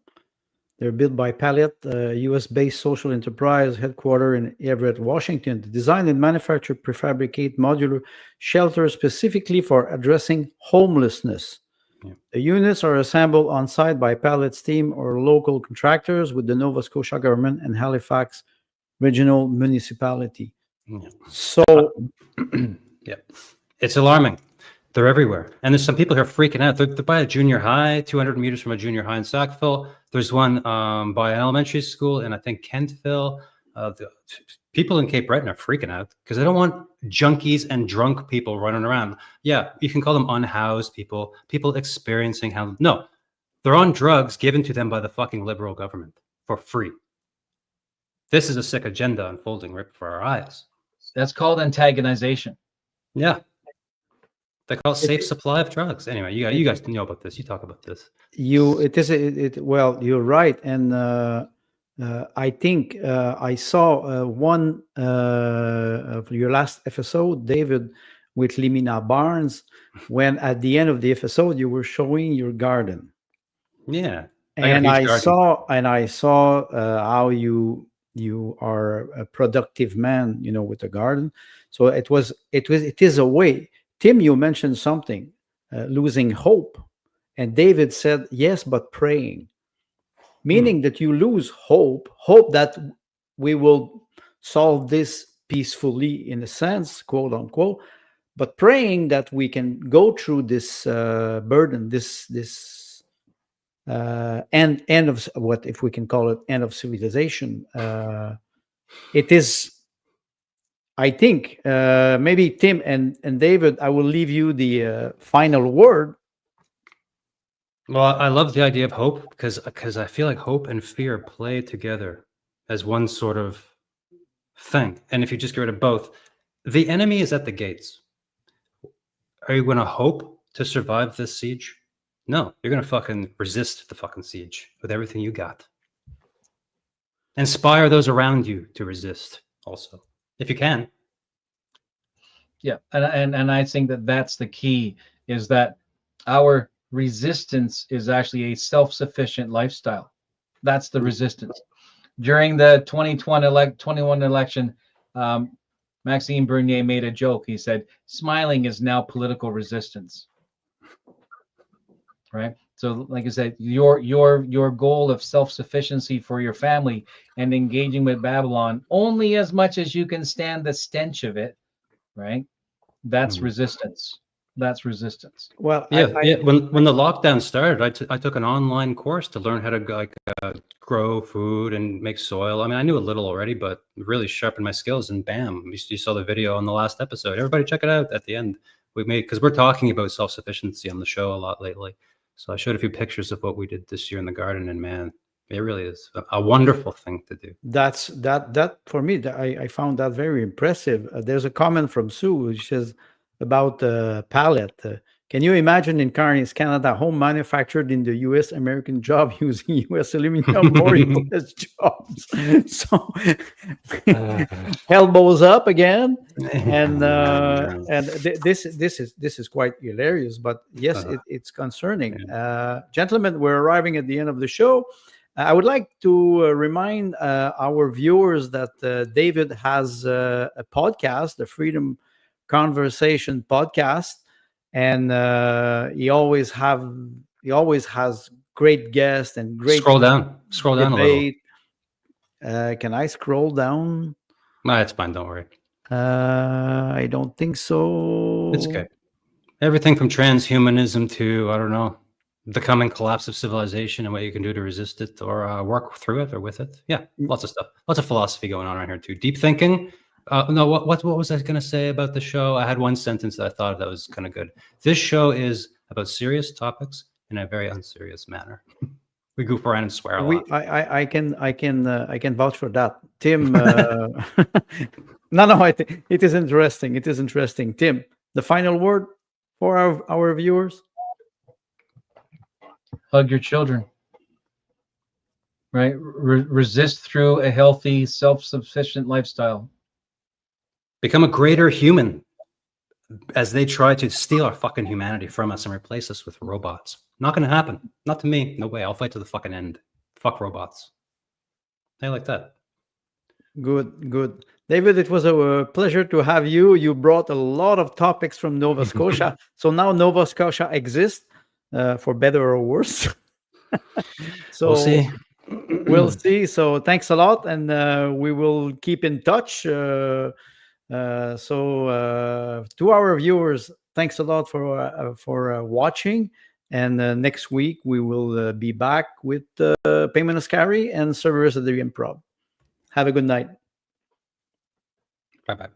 They're built by Pallet, a U.S.-based social enterprise headquartered in Everett, Washington. They design and manufacture prefabricate modular shelters specifically for addressing homelessness. Yeah. The units are assembled on site by Pallet's team or local contractors with the Nova Scotia government and Halifax regional municipality. Yeah. So, Yeah, it's alarming. They're everywhere. And there's some people who are freaking out. They're by a junior high, 200 meters from a junior high in Sackville. There's one by an elementary school in, I think, Kentville. The people in Cape Breton are freaking out because they don't want junkies and drunk people running around. Yeah, you can call them unhoused people, people experiencing how. No, they're on drugs given to them by the fucking liberal government for free. This is a sick agenda unfolding right before our eyes. That's called antagonization. Yeah. They call it safe supply of drugs. Anyway, you guys know about this. You talk about this. Well, you're right, and I think I saw one of your last episode, David, with Limina Barnes, when at the end of the episode you were showing your garden. Yeah, and I saw how you are a productive man, with a garden. So it is a way. Tim, you mentioned something, losing hope. And David said, yes, but praying. Meaning that you lose hope that we will solve this peacefully, in a sense, quote unquote, but praying that we can go through this burden, this end of what, if we can call it, end of civilization. It is, I think, maybe Tim and David, I will leave you the final word. Well, I love the idea of hope because I feel like hope and fear play together as one sort of thing. And if you just get rid of both, the enemy is at the gates. Are you going to hope to survive this siege? No, you're going to fucking resist the fucking siege with everything you got. Inspire those around you to resist also, if you can. Yeah, and I think that's the key, is that our resistance is actually a self-sufficient lifestyle. That's the resistance. During the 2021 election, Maxime Bernier made a joke. He said, smiling is now political resistance. Right? So like I said, your goal of self-sufficiency for your family and engaging with Babylon only as much as you can stand the stench of it, right? That's resistance. That's resistance. Well, yeah. When the lockdown started, I took an online course to learn how to grow food and make soil. I mean, I knew a little already, but really sharpened my skills. And bam, you saw the video on the last episode. Everybody, check it out at the end. We made, because we're talking about self-sufficiency on the show a lot lately. So I showed a few pictures of what we did this year in the garden, and man, it really is a wonderful thing to do. That for me, I found that very impressive. There's a comment from Sue, which says about the pallet. Can you imagine in Carney's Canada, home manufactured in the U.S. American job using U.S. aluminum or U.S. jobs? So elbows up again, and this is quite hilarious. But yes, it's concerning. Gentlemen, we're arriving at the end of the show. I would like to remind our viewers that David has a podcast, the Freedom Conversation podcast, and he always has great guests and great scroll down debate. A little. Can I scroll down? No, it's fine, don't worry. I don't think so. It's okay. Everything from transhumanism to, I don't know, the coming collapse of civilization and what you can do to resist it or work through it or with it. Yeah, lots of stuff. Lots of philosophy going on around here too. Deep thinking. No, what was I going to say about the show? I had one sentence that I thought that was kind of good. This show is about serious topics in a very unserious manner. We goof around and swear a lot. I can vouch for that. Tim, no, it is interesting. It is interesting. Tim, the final word for our viewers. Hug your children. Right? Resist through a healthy, self-sufficient lifestyle. Become a greater human as they try to steal our fucking humanity from us and replace us with robots. Not going to happen. Not to me. No way. I'll fight to the fucking end. Fuck robots. I like that. Good. David, it was a pleasure to have you. You brought a lot of topics from Nova Scotia. So now Nova Scotia exists, for better or worse. So we'll see. We'll see. So thanks a lot, and we will keep in touch. To our viewers, thanks a lot for watching. And next week we will be back with Payment Ascari and Cerberus at the Improv. Have a good night. Bye-bye.